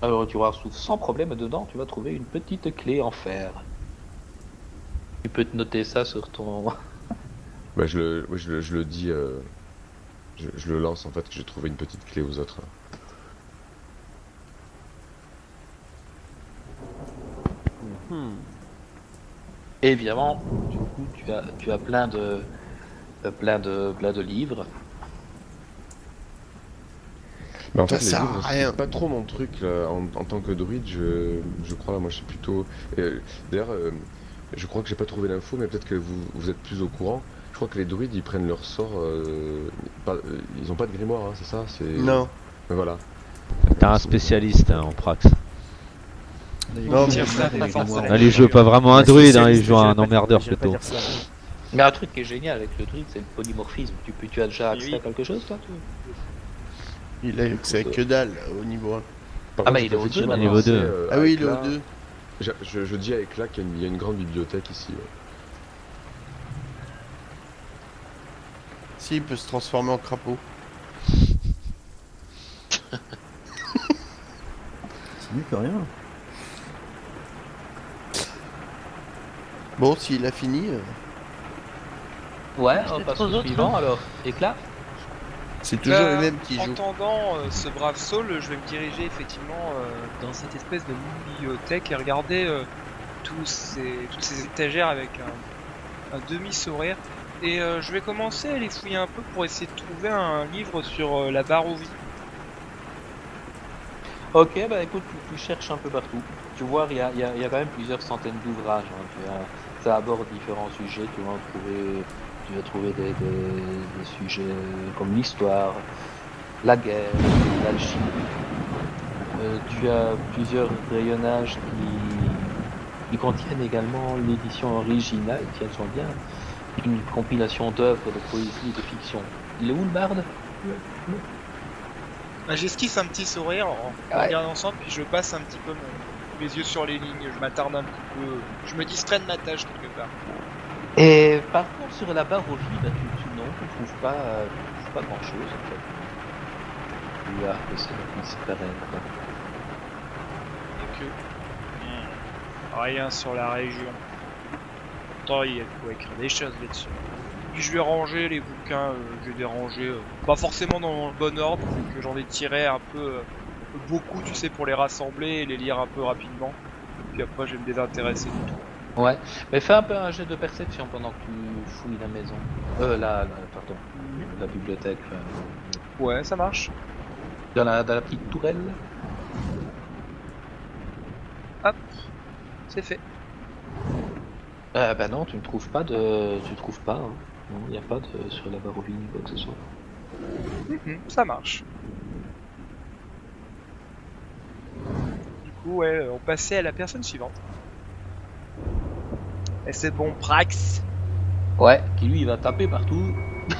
S1: Alors le tiroir s'ouvre sans problème et dedans tu vas trouver une petite clé en fer. Tu peux te noter ça sur ton...
S4: Bah, je le dis, je le lance en fait, que j'ai trouvé une petite clé aux autres.
S1: Et évidemment, du coup, tu as plein de livres.
S4: Mais en
S2: Ça
S4: fait, les
S2: sert à
S4: livres,
S2: rien.
S4: c'est pas trop mon truc là, en tant que druide, je crois là, moi je suis plutôt... D'ailleurs, je crois que j'ai pas trouvé l'info, mais peut-être que vous êtes plus au courant. Je crois que les druides, ils prennent leur sort... ils ont pas de grimoire, hein, c'est ça?
S2: Non.
S4: Mais voilà.
S6: T'as un spécialiste en prax.
S2: Non,
S3: Tire
S2: mais
S3: ça, pas forcément.
S6: Là, il joue pas vraiment un druide, hein, il joue un emmerdeur
S9: J'irais pas
S6: plutôt.
S9: dire ça.
S1: Mais un truc qui est génial avec le druide, c'est le polymorphisme. Tu as déjà accès
S3: Oui.
S1: à quelque chose, toi
S2: il a accès à que dalle au niveau 1.
S4: Par
S1: Ah,
S4: contre,
S1: mais il est au
S4: effectivement,
S1: 2
S6: niveau
S4: c'est,
S6: 2.
S2: Ah oui,
S4: avec
S2: il est au
S4: là,
S2: 2.
S4: Je dis avec là qu'il y a une grande bibliothèque ici. Ouais.
S2: Si, il peut se transformer en crapaud.
S8: C'est mieux que rien.
S2: Bon, s'il a fini,
S1: Ouais,
S5: Peut-être
S1: on passe
S5: aux
S1: au
S5: autres,
S1: suivant alors. Éclat.
S2: c'est toujours les mêmes qui jouent.
S3: Entendant ce brave Saul, je vais me diriger effectivement dans cette espèce de bibliothèque et regarder toutes ces étagères avec un demi-sourire. Et je vais commencer à les fouiller un peu pour essayer de trouver un livre sur la Barovie.
S1: Ok, bah écoute, tu cherches un peu partout. Tu vois, il y a quand même plusieurs centaines d'ouvrages. Hein. Ça aborde différents sujets. Tu vas trouver des sujets comme l'histoire, la guerre, l'alchimie. Tu as plusieurs rayonnages qui contiennent également l'édition originale, tiens-toi bien, une compilation d'œuvres de poésie et de fiction. Il est où le barde?
S3: J'esquisse un petit sourire en
S1: Ouais.
S3: regardant ensemble, puis je passe un petit peu mes yeux sur les lignes, je m'attarde un petit peu, je me distrais de ma tâche quelque part.
S1: Et par contre, sur la Barovie, bah, tu trouves pas grand chose en fait. Là, que ça puisse paraître.
S3: Donc, rien sur la région. Pourtant, il y a de quoi écrire des choses là-dessus. Puis je vais ranger les bouquins, je vais les ranger, pas forcément dans le bon ordre, que j'en ai tiré un peu beaucoup, tu sais, pour les rassembler et les lire un peu rapidement. Puis après, je vais me désintéresser du tout.
S1: Ouais, mais fais un peu un jet de perception pendant que tu fouilles la maison. Pardon, la bibliothèque.
S3: Ouais, ça marche.
S1: Dans la petite tourelle.
S3: Hop, c'est fait.
S1: Bah non, tu trouves pas. Hein. Non, il n'y a pas sur la Barovie ni quoi que ce soit.
S3: Ça marche. Du coup, ouais, on passait à la personne suivante. Et c'est bon, Prax.
S1: Ouais, qui lui il va taper partout.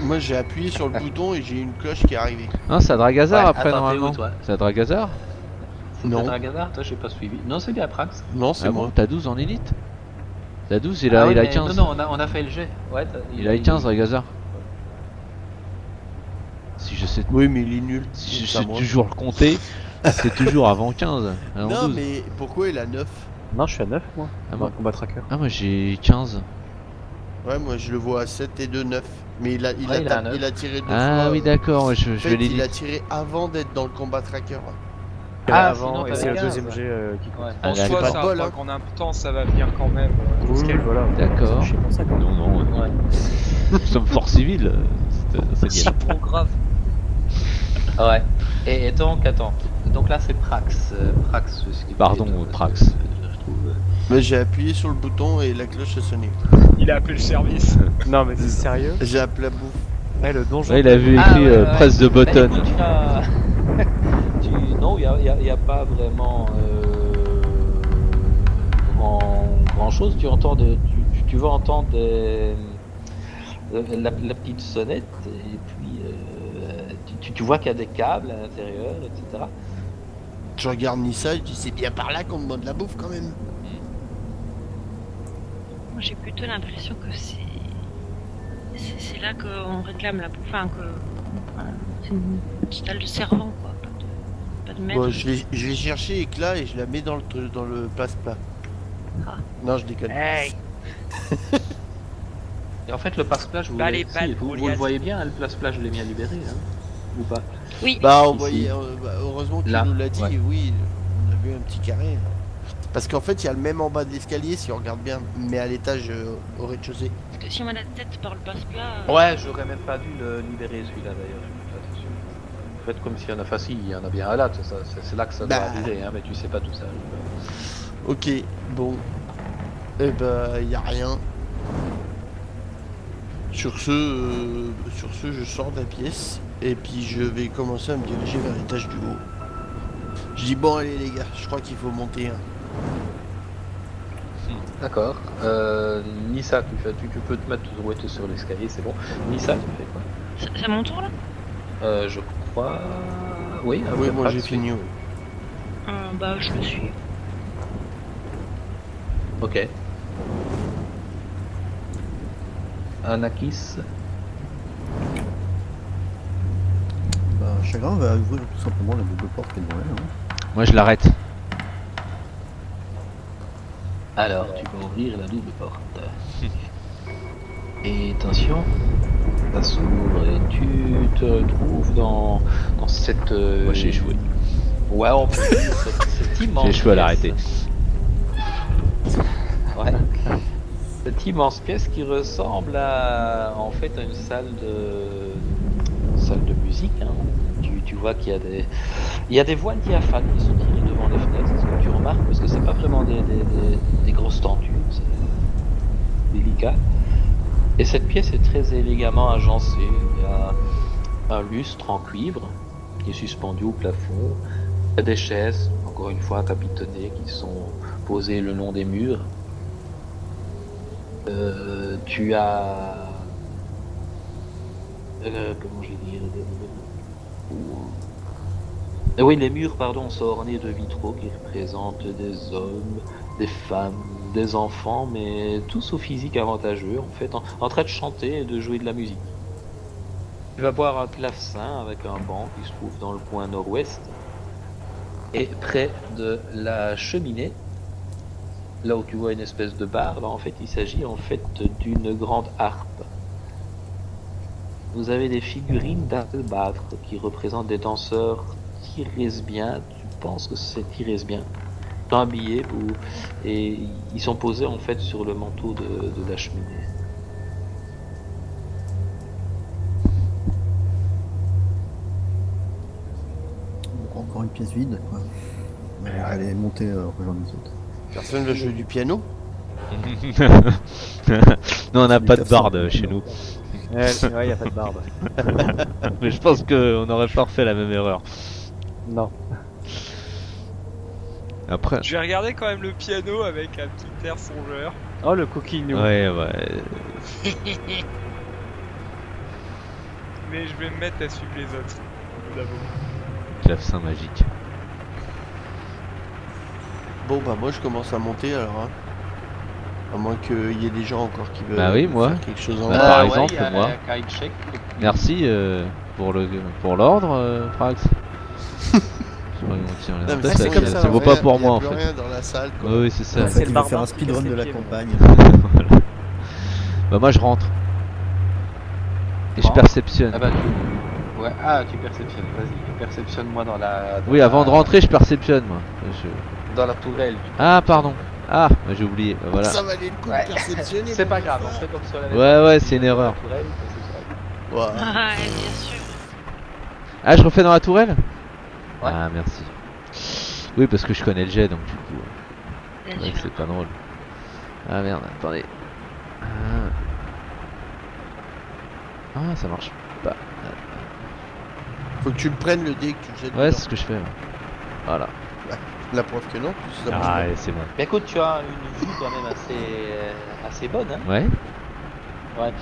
S2: Moi j'ai appuyé sur le bouton et j'ai une cloche qui est arrivée.
S6: Non, c'est à Dragazar
S1: Ouais,
S6: après
S1: attends, t'es
S6: normalement.
S1: où, toi
S6: C'est à Dragazar.
S1: C'est
S2: Non.
S1: peut-être un gazard, toi j'ai pas suivi. Non, c'est bien Prax.
S2: Non, c'est
S6: Ah
S2: moi.
S6: bon, t'as 12 en élite. T'as 12, il
S1: Ah
S6: a,
S1: ouais,
S6: il a
S1: mais
S6: 15.
S1: Non, on a fait le jet. Ouais,
S6: Il a 15 Dragazar. Si je sais,
S2: Oui, mais il est nul.
S6: si je
S2: C'est à
S6: sais
S2: moi.
S6: toujours le compter, c'est toujours avant 15. Avant
S2: Non,
S6: 12.
S2: mais pourquoi il a 9?
S9: Non, je suis à 9 moi.
S6: Ah,
S9: Dans
S6: moi-
S9: Combat Tracker.
S6: Ah, moi j'ai 15.
S2: Ouais, moi je le vois à 7 et 2, 9. Mais il a,
S1: Ouais, il a un 9.
S2: il a tiré 2
S6: Ah
S2: fois.
S6: oui, d'accord, ouais, je
S2: En
S6: vais
S2: fait, il a
S6: l'élite.
S2: tiré avant d'être dans le combat tracker.
S1: Ah,
S9: avant,
S1: sinon,
S9: et
S1: t'avais
S9: c'est le
S1: 15.
S9: deuxième jet qui compte.
S1: Ouais.
S6: Ah,
S3: En soi,
S6: d'accord.
S3: ça
S2: Bol,
S3: va
S2: hein.
S3: pas qu'en un temps, ça va venir quand même.
S9: Oui, voilà.
S6: D'accord.
S9: Je sais pour ça quand même.
S6: Non, non,
S1: Ouais.
S6: nous sommes fort civils. C'est
S3: C'est
S6: bien.
S3: trop grave.
S1: Ouais. Et donc, attends. Donc là, c'est Prax. Prax, ce qui
S6: Pardon,
S1: est,
S6: Prax.
S1: je retrouve.
S2: Mais j'ai appuyé sur le bouton et la cloche a sonné.
S3: Il a appelé le service.
S9: Non, mais c'est sérieux.
S2: J'ai appelé la bouffe.
S9: Ouais, le donjon.
S6: Ouais, il a vu
S1: Ah,
S6: écrit
S1: ouais, ouais.
S6: presse de
S1: Bah,
S6: button.
S1: écoute, Non, il y a pas vraiment grand chose. Tu entends tu vas entendre la petite sonnette et puis tu vois qu'il y a des câbles à l'intérieur, etc.
S2: Je regarde Nissa et je dis c'est bien par là qu'on demande la bouffe quand même.
S5: Moi, j'ai plutôt l'impression que c'est là qu'on réclame la bouffe. Enfin, voilà, c'est une salle de servant, quoi. Pas de maître.
S2: Bon, je vais chercher Éclat et je la mets dans le passe-plat.
S5: Ah.
S2: Non, je déconne.
S3: Hey.
S1: Et en fait, le passe-plat, je vous
S3: Bah,
S1: l'ai
S3: les
S1: si,
S3: balles,
S1: vous le
S3: Goliath.
S1: voyez bien, hein, le passe-plat, je l'ai bien libéré, hein, ou pas?
S5: Oui.
S2: Bah, on
S1: Ici.
S2: voyait, heureusement qu'il
S1: Là,
S2: nous l'a dit,
S1: ouais.
S2: oui, on a vu un petit carré. Parce qu'en fait, il y a le même en bas de l'escalier si on regarde bien, mais à l'étage au rez-de-chaussée.
S5: Parce que si on a la tête par le passe-plat.
S1: Ouais, j'aurais même pas dû le libérer celui-là d'ailleurs. Attention. Faites comme s'il y en a facile, il y en a bien un là, c'est là que ça doit
S2: Bah.
S1: arriver, hein, mais tu sais pas tout ça.
S2: Ok, bon. Eh bah, y a rien. Sur ce, je sors de la pièce et puis je vais commencer à me diriger vers l'étage du haut. Je dis bon allez les gars, je crois qu'il faut monter.
S1: D'accord. Nissa, tu peux te mettre où tu es sur l'escalier, c'est bon. Nissa, tu fais quoi?
S5: C'est à mon tour là.
S1: Je crois. Oui,
S2: Oui,
S1: après
S2: moi
S1: Prax,
S2: j'ai fini. Oui.
S5: Bah, je le suis.
S1: Ok. Anakis.
S8: Bah, Chagrin va ouvrir tout simplement la double porte qui est devant elle. Hein.
S6: Moi je l'arrête.
S1: Alors, tu peux ouvrir la double porte. Et attention, ça s'ouvre et tu te trouves dans cette.
S6: Moi j'ai échoué.
S1: Ouais, on peut dire cette immense.
S6: J'ai échoué à
S1: pièce.
S6: l'arrêter.
S1: Ouais. Cette immense pièce qui ressemble à en fait à une salle de musique. Hein. Tu vois qu'il y a des voiles diaphanes qui sont tirées devant les fenêtres, c'est ce que tu remarques, parce que c'est pas vraiment des grosses tentures, c'est délicat. Et cette pièce est très élégamment agencée. Il y a un lustre en cuivre qui est suspendu au plafond. Il y a des chaises, encore une fois capitonnées, qui sont posées le long des murs. Tu as... comment je vais dire oui, les murs, pardon, sont ornés de vitraux qui représentent des hommes, des femmes, des enfants, mais tous au physique avantageux, en fait, en train de chanter et de jouer de la musique. Tu vas voir un clavecin avec un banc qui se trouve dans le coin nord-ouest. Et près de la cheminée, là où tu vois une espèce de bar, là en fait il s'agit en fait d'une grande harpe. Vous avez des figurines d'albâtre qui représentent des danseurs tiresiens. Tu penses que c'est tiresiens. Ils sont habillés et ils sont posés en fait sur le manteau de la cheminée.
S8: Donc, encore une pièce vide. Quoi. Elle est montée rejoindre les autres.
S2: Personne veut jouer du piano?
S6: Non, on n'a
S8: Du
S6: pas de
S8: clavecin,
S6: barde chez nous.
S9: Ouais, y a pas de barbe.
S6: Mais je pense qu'on n'aurait pas refait la même erreur.
S9: Non.
S6: Après,
S3: Je vais regarder quand même le piano avec un petit air songeur.
S7: Oh, le coquinou.
S6: Ouais, ouais.
S3: Mais je vais me mettre à suivre les autres. D'abord.
S6: Clavecin magique.
S2: Bon bah moi je commence à monter alors. Hein. À moins qu'il y ait des gens encore qui veulent
S6: Bah oui, moi.
S2: faire quelque chose en
S6: Bah,
S2: bas.
S6: par
S1: ouais,
S6: exemple,
S1: il y a
S6: moi.
S1: la kite check.
S6: Merci pour l'ordre, Frax. Je crois qu'on tient les
S2: Non, mais
S6: autres,
S2: c'est
S6: ça,
S2: comme
S6: ça
S2: ça,
S6: vaut
S2: en
S6: pas
S2: fait,
S6: pour
S2: il y a
S6: moi en
S2: plus
S6: fait.
S2: rien dans la salle quoi.
S6: Oui, c'est ça.
S8: En
S7: C'est
S8: fait,
S7: le
S8: il va
S7: barbare
S8: faire un
S7: qui casse
S8: speedrun
S7: les
S8: de la
S7: pieds,
S8: campagne.
S6: Voilà. Bah moi je rentre. Et je
S1: Bon.
S6: perceptionne.
S1: Ah bah tu... Ouais, ah tu perceptionnes, vas-y, perceptionne-moi dans la...
S6: Oui, avant de rentrer, je perceptionne moi.
S1: Dans la tourelle.
S6: Ah, pardon. Ah, bah, j'ai oublié. Bah, voilà.
S2: Ça valait le coup
S1: Ouais.
S2: de perceptionner.
S1: C'est
S2: mon
S1: pas
S2: gars.
S1: grave, on fait comme sur la
S6: Ouais, c'est une
S1: dans la
S6: erreur.
S1: tourelle, c'est ça.
S2: Ouais.
S5: Ah, ouais, bien sûr.
S6: Ah, je refais dans la tourelle.
S1: Ouais.
S6: Ah, merci. Oui, parce que je connais le jet, donc du coup,
S5: Bien
S6: ouais,
S5: sûr.
S6: c'est pas drôle. Ah merde, attendez. Ah, ça marche pas.
S2: Faut que tu le prennes le dé que tu le jettes
S6: Ouais,
S2: dedans.
S6: c'est ce que je fais. Ouais. Voilà.
S2: La preuve que non, plus ça marche
S6: Ah,
S2: pas.
S6: et c'est bon.
S1: Mais écoute, tu as une vue quand même assez bonne, hein.
S6: Ouais.
S1: Ouais.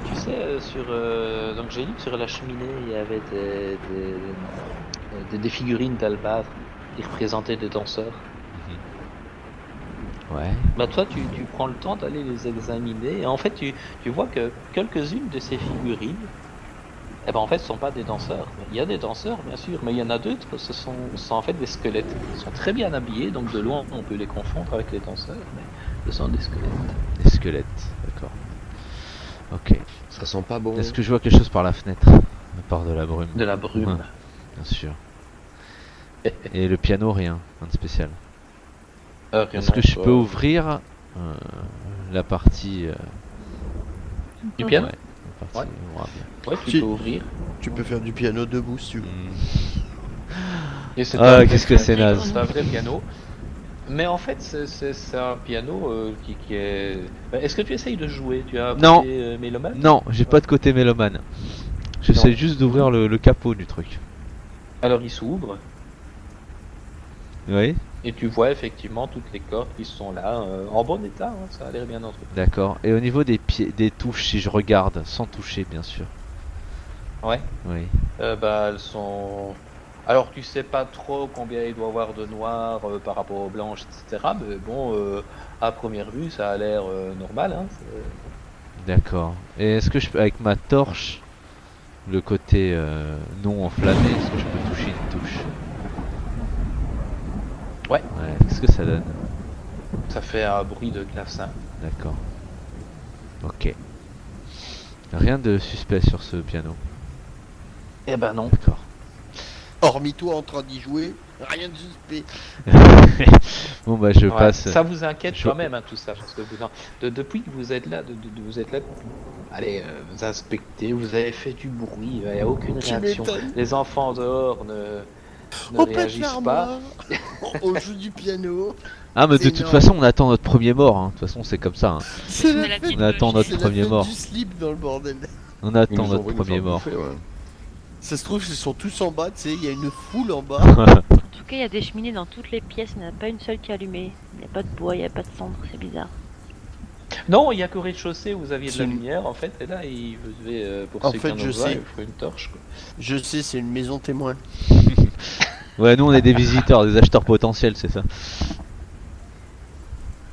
S1: Tu sais, donc j'ai lu que sur la cheminée, il y avait des figurines d'Albâtre qui représentaient des danseurs.
S6: Ouais.
S1: Bah toi, tu prends le temps d'aller les examiner, et en fait, tu vois que quelques-unes de ces figurines, eh ben en fait, ce sont pas des danseurs. Il y a des danseurs, bien sûr, mais il y en a d'autres, ce sont en fait des squelettes. Ils sont très bien habillés, donc de loin, on peut les confondre avec les danseurs, mais ce sont des squelettes.
S6: Des squelettes, d'accord. Ok.
S4: Ça sent pas bon.
S6: Est-ce que je vois quelque chose par la fenêtre? À part de la brume.
S1: De la brume.
S6: Ouais, bien sûr. Et le piano, rien. Rien de spécial. Est-ce que je peux ouvrir la partie
S1: du piano?
S6: Ouais, la partie ouvrable.
S1: Ouais, tu
S2: Si.
S1: peux ouvrir.
S2: Tu peux faire du piano debout si tu veux.
S1: Et c'est
S6: Ah,
S1: un vrai
S6: qu'est-ce que c'est
S1: piano,
S6: naze.
S1: C'est un vrai piano. Mais en fait, c'est un piano qui est... Est-ce que tu essayes de jouer? Tu as un
S6: Non.
S1: côté mélomane?
S6: Non, j'ai pas de côté mélomane. J'essaie juste d'ouvrir le capot du truc.
S1: Alors il s'ouvre,
S6: Oui,
S1: et tu vois effectivement toutes les cordes qui sont là, en bon état, hein, ça a l'air bien entretenu.
S6: d'accord. Et au niveau des pieds, des touches, si je regarde, sans toucher bien sûr.
S1: Ouais.
S6: Oui.
S1: Bah elles sont... Alors tu sais pas trop combien il doit y avoir de noir par rapport aux blanches, etc. Mais bon, à première vue, ça a l'air normal. Hein,
S6: D'accord. Et est-ce que je peux, avec ma torche, le côté non enflammé, est-ce que je peux toucher une touche?
S1: Ouais.
S6: Ouais, qu'est-ce que ça donne?
S1: Ça fait un bruit de clavecin.
S6: D'accord. Ok. Rien de suspect sur ce piano.
S1: Eh ben non.
S6: D'accord.
S2: Hormis toi en train d'y jouer, rien de suspect.
S6: Bon bah je
S1: Ouais,
S6: passe.
S1: ça vous inquiète
S6: Je-
S1: quand même, hein, tout ça, parce que depuis que vous êtes là, vous êtes là, allez, vous inspectez, vous avez fait du bruit, il n'y a aucune
S2: Tu
S1: réaction.
S2: m'étonnes.
S1: Les enfants dehors ne
S2: On pète
S1: réagissent pas.
S2: l'armoire, on joue du piano.
S6: Ah mais de
S2: C'est
S6: toute
S2: énorme.
S6: façon on attend notre premier mort. Hein. De toute façon c'est comme ça. Hein.
S2: C'est
S5: Mais
S2: la
S5: la
S2: fête,
S5: petite
S6: On attend
S5: logique.
S6: notre
S2: c'est la
S6: premier
S2: fête
S6: mort.
S2: du slip dans le bordel.
S6: On
S4: Ils
S6: attend
S4: nous
S6: notre
S4: envoient nous
S6: premier
S4: faire
S6: mort.
S4: bouffer, ouais.
S2: Ça se trouve, ils sont tous en bas, tu sais, il y a une foule en bas.
S5: En tout cas, il y a des cheminées dans toutes les pièces, il n'y en a pas une seule qui est allumée. Il n'y a pas de bois, il n'y a pas de cendre, c'est bizarre.
S1: Non, il y a qu'au rez-de-chaussée où vous aviez de la
S2: C'est-
S1: lumière, en fait, et là, vous devez, pour
S2: En
S1: ceux
S2: fait,
S1: qui en
S2: je
S1: ont besoin,
S2: sais.
S1: il faut une torche. Quoi.
S2: Je sais, c'est une maison témoin.
S6: Ouais nous on est des visiteurs, des acheteurs potentiels c'est ça.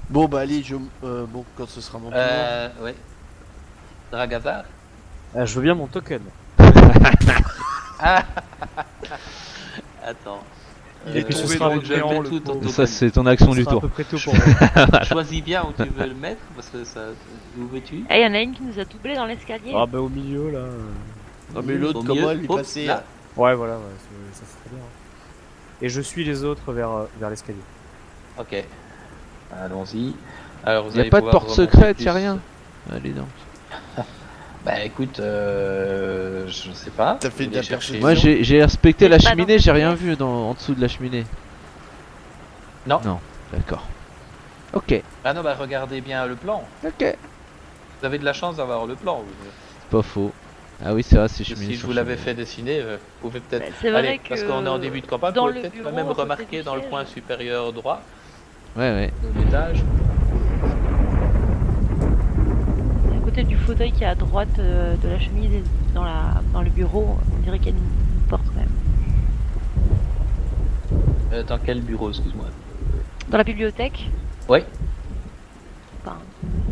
S2: Bon, bah allez, bon, quand ce sera mon tour.
S1: Ouais. Dragazar.
S7: Je veux bien mon token.
S1: Ah Attends.
S7: Et puis ce
S1: trouvé
S7: sera
S1: le
S7: votre
S1: je vais
S7: géant,
S1: mettre
S7: le
S1: tout ton
S7: pauvre.
S6: Ça
S1: token.
S6: c'est ton action
S7: Ce
S6: du
S7: sera à
S6: tour.
S7: peu près tout pour moi.
S1: Choisis bien où tu veux le mettre, parce que ça... Où veux-tu?
S5: Eh, il y en a une qui nous a doublé dans l'escalier.
S7: Ah bah au milieu là.
S2: Non, mais l'autre,
S1: Au
S2: comment
S1: milieu.
S2: elle est
S1: Oups,
S2: passée
S1: là.
S7: Ouais voilà, ouais, ça c'est très bien. Et je suis les autres vers l'escalier.
S1: Ok. Allons-y. Alors, vous
S6: Y a
S1: allez
S6: pas de
S1: pouvoir
S6: porte
S1: remonter
S6: secrète,
S1: plus.
S6: y a rien. Allez donc.
S1: Bah écoute, je sais pas.
S2: T'as fait
S1: Vous
S2: de la
S1: allez chercher-
S6: Moi j'ai respecté la
S5: Pas dans
S6: cheminée,
S5: ta
S6: j'ai rien
S5: pièce.
S6: vu en dessous de la cheminée.
S1: Non.
S6: Non, d'accord. Ok,
S1: Ah non, bah regardez bien le plan.
S6: ok.
S1: Vous avez de la chance d'avoir le plan.
S6: C'est pas faux. Ah oui c'est vrai, c'est
S1: Si
S6: cheminée.
S1: je
S6: sur
S1: vous l'avais
S6: cheminée.
S1: fait dessiner, vous pouvez peut-être...
S5: Bah, c'est vrai
S1: Allez,
S5: que
S1: parce qu'on est en début de campagne, vous
S5: dans
S1: pouvez
S5: le
S1: peut-être
S5: bureau,
S1: quand même
S5: à côté
S1: remarquer
S5: du
S1: dans le
S5: siège.
S1: coin supérieur droit
S6: Ouais ouais.
S1: de l'étage.
S5: côté du fauteuil qui est à droite de la chemise et dans le bureau, on dirait qu'il y a une porte quand même.
S1: Dans quel bureau, excuse-moi?
S5: Dans la bibliothèque,
S1: Oui,
S5: enfin,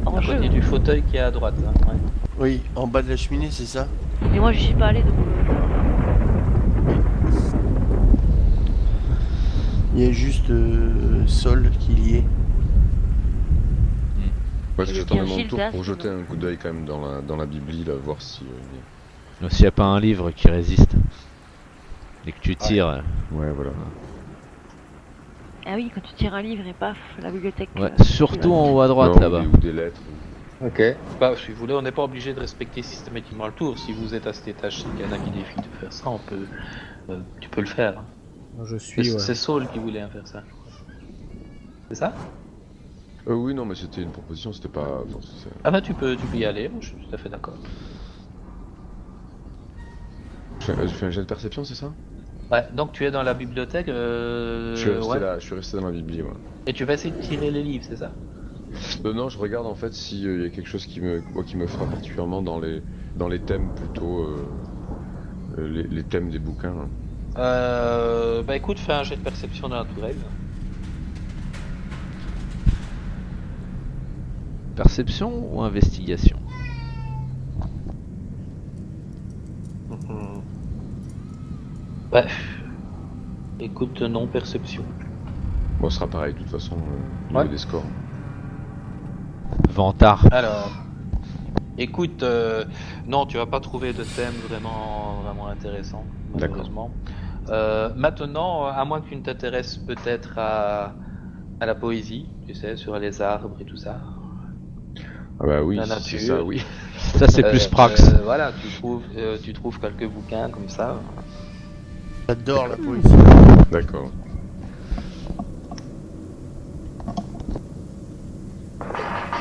S5: en
S1: à
S5: jeu.
S1: côté du fauteuil qui est à droite. Hein, ouais.
S2: Oui, en bas de la cheminée, c'est ça?
S5: Mais moi, je suis pas allée, donc.
S2: Il y a juste Sol qui y est.
S4: Ouais,
S5: Et
S4: j'attendais
S5: bien
S4: mon
S5: Gildas,
S4: tour pour
S5: sinon.
S4: jeter un coup d'œil quand même dans la bibli, là, voir si...
S6: S'il n'y a pas un livre qui résiste et que tu tires.
S4: Ouais, voilà.
S5: Ah oui, quand tu tires un livre et paf, la bibliothèque.
S6: Ouais, surtout en haut à droite
S4: Non,
S6: là-bas.
S4: ou des lettres.
S1: Ok. Bah, si vous voulez, on n'est pas obligé de respecter systématiquement le tour. Si vous êtes à cet étage, c'est qu'il y en a qui défient de faire ça, tu peux le faire.
S7: Moi, je
S1: C'est
S7: suis. Ouais.
S1: c'est Saul qui voulait faire ça. C'est ça?
S4: Oui, non, mais c'était une proposition, c'était pas... Enfin,
S1: Ah bah tu peux y aller, moi je suis tout à fait d'accord.
S4: je fais un jet de perception, c'est ça?
S1: Ouais, donc tu es dans la bibliothèque,
S4: Je suis resté
S1: ouais.
S4: là, je suis resté dans la bibli, ouais.
S1: Et tu vas essayer de tirer les livres, c'est ça?
S4: Non, je regarde en fait s'il y a quelque chose qui me frappe particulièrement dans les thèmes plutôt... les thèmes des bouquins. Hein.
S1: Bah écoute, fais un jet de perception naturelle.
S6: Perception ou investigation?
S1: Ouais. Écoute, non, perception.
S4: Bon, ce sera pareil de toute façon, au niveau
S1: Ouais.
S4: des scores.
S6: Vantard.
S1: Alors, écoute, non, tu vas pas trouver de thème vraiment intéressant, malheureusement. Maintenant, à moins que tu ne t'intéresses peut-être à la poésie, tu sais, sur les arbres et tout ça.
S4: Ah bah oui,
S1: La
S4: c'est
S1: nature.
S4: ça, oui.
S6: Ça c'est plus Prax.
S1: Voilà, tu trouves quelques bouquins comme ça.
S2: J'adore la poésie.
S4: D'accord.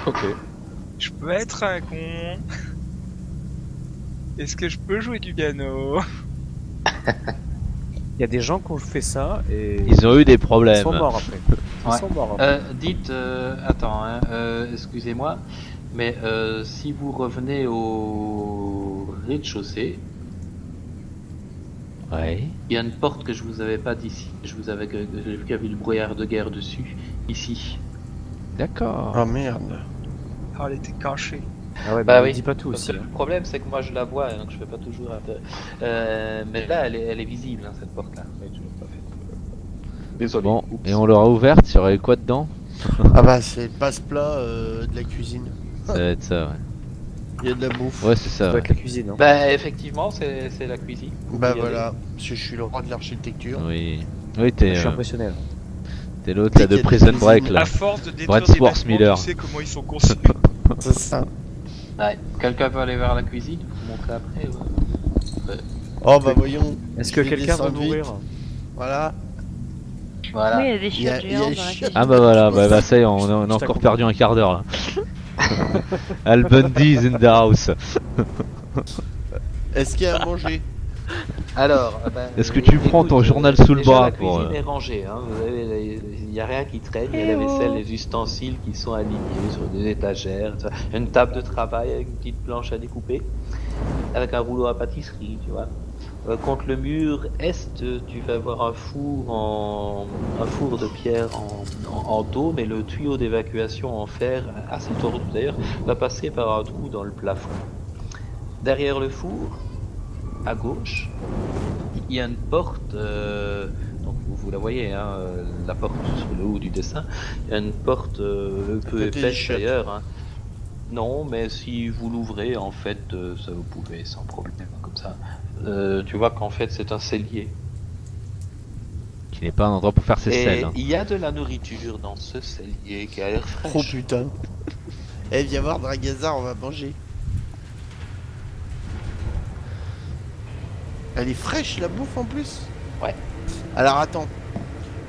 S4: Ok.
S3: Je peux être un con. Est-ce que je peux jouer du piano?
S9: Il y a des gens qui ont fait ça et
S6: Ils ont eu des
S9: ils
S6: problèmes.
S9: sont morts après. Ils
S1: Ouais.
S9: sont morts après.
S1: Dites, attends, hein, excusez-moi, mais si vous revenez au rez-de-chaussée,
S6: Ouais.
S1: il y a une porte que je vous avais pas dit, j'ai vu qu'il y avait le brouillard de guerre dessus, ici.
S6: D'accord.
S2: Ah merde.
S3: Oh, elle était cachée.
S9: Ah ouais,
S1: Bah
S9: mais
S1: oui.
S9: dis pas tout
S1: Parce
S9: aussi.
S1: que
S9: hein.
S1: le problème, c'est que moi je la vois, donc je fais pas toujours un peu. Mais là, elle est visible, hein, cette porte-là. Elle est toujours pas faite. Désolé.
S6: Bon,
S1: Oups.
S6: et on l'aura ouverte, il y aurait quoi dedans?
S2: Ah bah c'est le passe-plat de la cuisine.
S6: Ça va être ça, ouais.
S2: Il y a de la bouffe.
S6: Ouais, c'est
S9: Ça
S6: ça.
S9: doit
S6: Ouais.
S9: être la cuisine. Hein.
S1: Bah effectivement, c'est la cuisine.
S2: Bah
S1: Vous y
S2: voilà, parce que je suis le roi de l'architecture.
S6: Oui. Oui, t'es
S9: Je suis impressionné. Là.
S6: l'autre là de
S2: Il y a des
S6: Prison
S2: cuisines.
S6: Break là.
S3: À force de détruire
S6: Brad
S3: des
S6: Swartz
S3: bâtiments,
S6: Miller.
S3: tu sais comment ils sont conçus.
S2: C'est ça.
S1: Ouais. Quelqu'un peut aller vers la cuisine, vous montrer après. Ouais.
S2: Oh bah voyons.
S9: Est-ce que
S2: Je vais
S9: quelqu'un veut
S2: descendre vite.
S9: m'ouvrir?
S2: Voilà.
S1: Voilà.
S5: Oui, il y a des
S2: Il y a-
S5: chiottes
S2: il y a
S5: géantes
S2: le
S5: dans la
S2: chiotte.
S5: cuisine.
S6: Ah bah voilà, bah ça y est, on a
S9: Je
S6: encore
S9: t'accompagne.
S6: perdu un quart d'heure là. Al Bundy is in the house.
S2: Est-ce qu'il y a à manger?
S1: Alors,
S6: Est-ce que tu prends ton journal sous le
S1: déjà,
S6: bras
S1: la
S6: pour,
S1: cuisine est rangée, hein. Il n'y a rien qui traîne, il y a la vaisselle, les ustensiles qui sont alignés sur des étagères, tu vois. Une table de travail avec une petite planche à découper, avec un rouleau à pâtisserie, tu vois. Contre le mur est, tu vas avoir un four de pierre en tôle, mais le tuyau d'évacuation en fer, assez tordu d'ailleurs, va passer par un trou dans le plafond. Derrière le four, à gauche, il y a une porte, donc vous la voyez, hein, la porte sur le haut du dessin, il y a une porte un peu
S2: Côté des
S1: épaisse
S2: chiottes.
S1: d'ailleurs. Hein. Non, mais si vous l'ouvrez, en fait, ça vous pouvez sans problème, comme ça. Tu vois qu'en fait c'est un cellier.
S6: Qui n'est pas un endroit pour faire ses
S1: Et
S6: selles. hein.
S1: il y a de la nourriture dans ce cellier qui a l'air
S2: Oh
S1: fraîche.
S2: putain. Eh viens voir Dragazar, on va manger. Elle est fraîche la bouffe en plus.
S1: Ouais.
S2: Alors attends.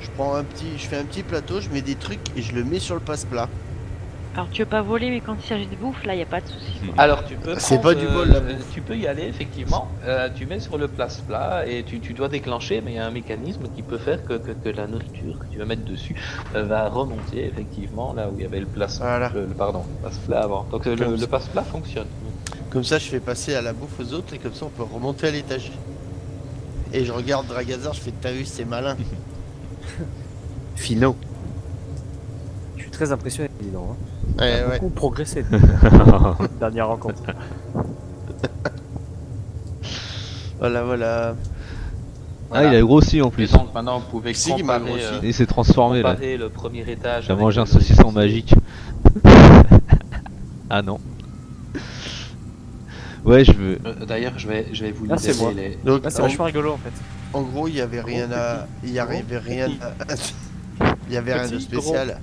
S2: Je fais un petit plateau, je mets des trucs et je le mets sur le passe-plat.
S5: Alors tu veux pas voler, mais quand il s'agit de bouffe, là y a pas de souci.
S1: Alors tu peux
S2: C'est
S1: prendre,
S2: pas du vol, la bouffe.
S1: tu peux y aller effectivement. Tu mets sur le place plat et tu dois déclencher, mais il y a un mécanisme qui peut faire que la nourriture que tu vas mettre dessus va remonter effectivement là où il y avait le place,
S2: Voilà.
S1: pardon, le place plat avant. Donc le place plat fonctionne.
S2: Comme ça, je fais passer à la bouffe aux autres et comme ça, on peut remonter à l'étage. Et je regarde Dragazar, je fais t'as vu, c'est malin.
S9: Finaux. Je suis très impressionné, évidemment. Hein.
S2: Ouais,
S9: Il a
S2: ouais.
S9: beaucoup progressé dernière rencontre.
S2: Voilà, voilà.
S6: Ah, il a grossi en
S1: Et
S6: plus.
S1: donc maintenant vous pouvez
S2: Si, il m'a
S1: comparer,
S2: grossi.
S6: Il s'est transformé là.
S1: comparer le premier étage.
S6: J'ai
S1: avec
S6: mangé un
S1: le
S6: saucisson
S1: deuxième.
S6: magique. Ah non. Ouais, je veux.
S1: D'ailleurs, je vais vous
S9: Ah, c'est
S1: libérer
S9: moi.
S1: les.
S2: Donc,
S9: Là, c'est vachement rigolo en fait.
S2: en gros, il y avait rien à. Il y avait rien à. Il y avait rien de
S9: Petit,
S2: spécial.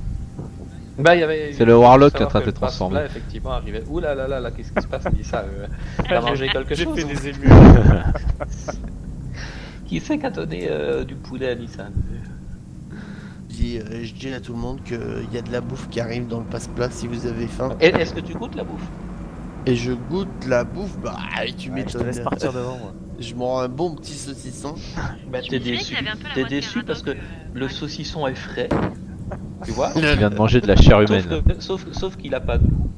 S1: Bah, il y avait.
S6: C'est le Warlock qui est en
S1: savoir
S6: train
S1: que
S6: de
S1: le
S6: te transformer.
S1: passe-plat, effectivement, arrivait. Ouh là là là là, qu'est-ce qui se passe? Dis ça. T'as mangé quelque chose?
S9: J'ai
S1: ou-
S9: fait des émules.
S1: Qui c'est qui a donné du poulet à Nissan?
S2: Je dis à tout le monde qu'il y a de la bouffe qui arrive dans le passe-plat si vous avez faim.
S1: Est-ce que tu goûtes la bouffe?
S2: Et je goûte la bouffe, bah tu
S9: Ouais, je te
S2: m'étonnes.
S9: laisse partir devant moi.
S2: Je m'en rends un bon petit saucisson.
S1: Bah,
S5: Je
S1: t'es
S5: me disais
S1: déçu.
S5: qu'il y avait un peu la
S1: T'es
S5: voix de
S1: déçu
S5: Caradoc,
S1: parce que le saucisson est frais. Tu vois?
S6: Tu viens de manger de la chair
S1: Sauf,
S6: humaine. là.
S1: sauf qu'il a pas de goût.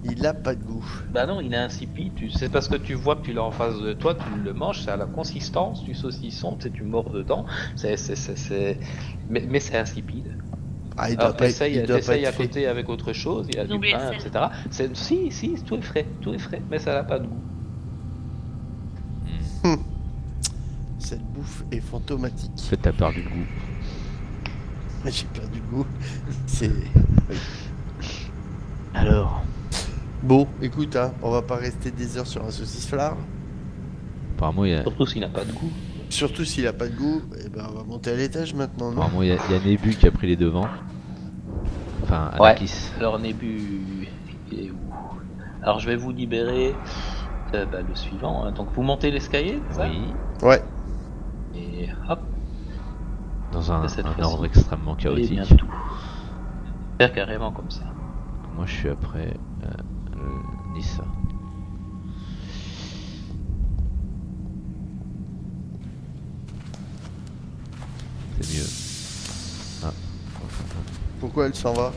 S2: Il a pas de goût.
S1: Bah non, il est insipide. C'est parce que tu vois que tu l'as en face de toi, tu le manges, c'est à la consistance du saucisson, tu sais, tu mords dedans. Mais c'est insipide.
S2: Ah, il doit
S1: Alors
S2: pas,
S1: t'essayes
S2: il doit pas
S1: t'essayes à
S2: être fait.
S1: côté avec autre chose, il y a
S5: Ils
S1: du
S5: ont oublié
S1: pain,
S5: le sel.
S1: etc. Si, tout est frais, mais ça n'a pas de goût.
S2: Cette bouffe est fantomatique.
S6: En fait, t'as perdu le goût.
S2: J'ai perdu le goût. C'est.
S6: Alors.
S2: Bon, écoute, hein, on va pas rester des heures sur un saucisse-flard.
S6: Apparemment, il y a.
S1: Surtout s'il n'a pas de goût.
S2: Surtout s'il a pas de goût, et ben on va monter à l'étage maintenant, non?
S6: Apparemment, il y a Nebu qui a pris les devants. Enfin,
S1: Ouais.
S6: Anakis.
S1: Alors Nébu, il est où? Alors je vais vous libérer le suivant. Hein. Donc vous montez l'escalier, c'est ça?
S6: Oui.
S2: Ouais.
S1: Et hop,
S6: Dans un
S1: Cette fois-ci.
S6: ordre extrêmement
S1: et
S6: chaotique.
S1: bien tout. Faire carrément comme ça.
S6: Moi, je suis après Nissa. C'est mieux. Ah.
S2: Pourquoi elle s'en va?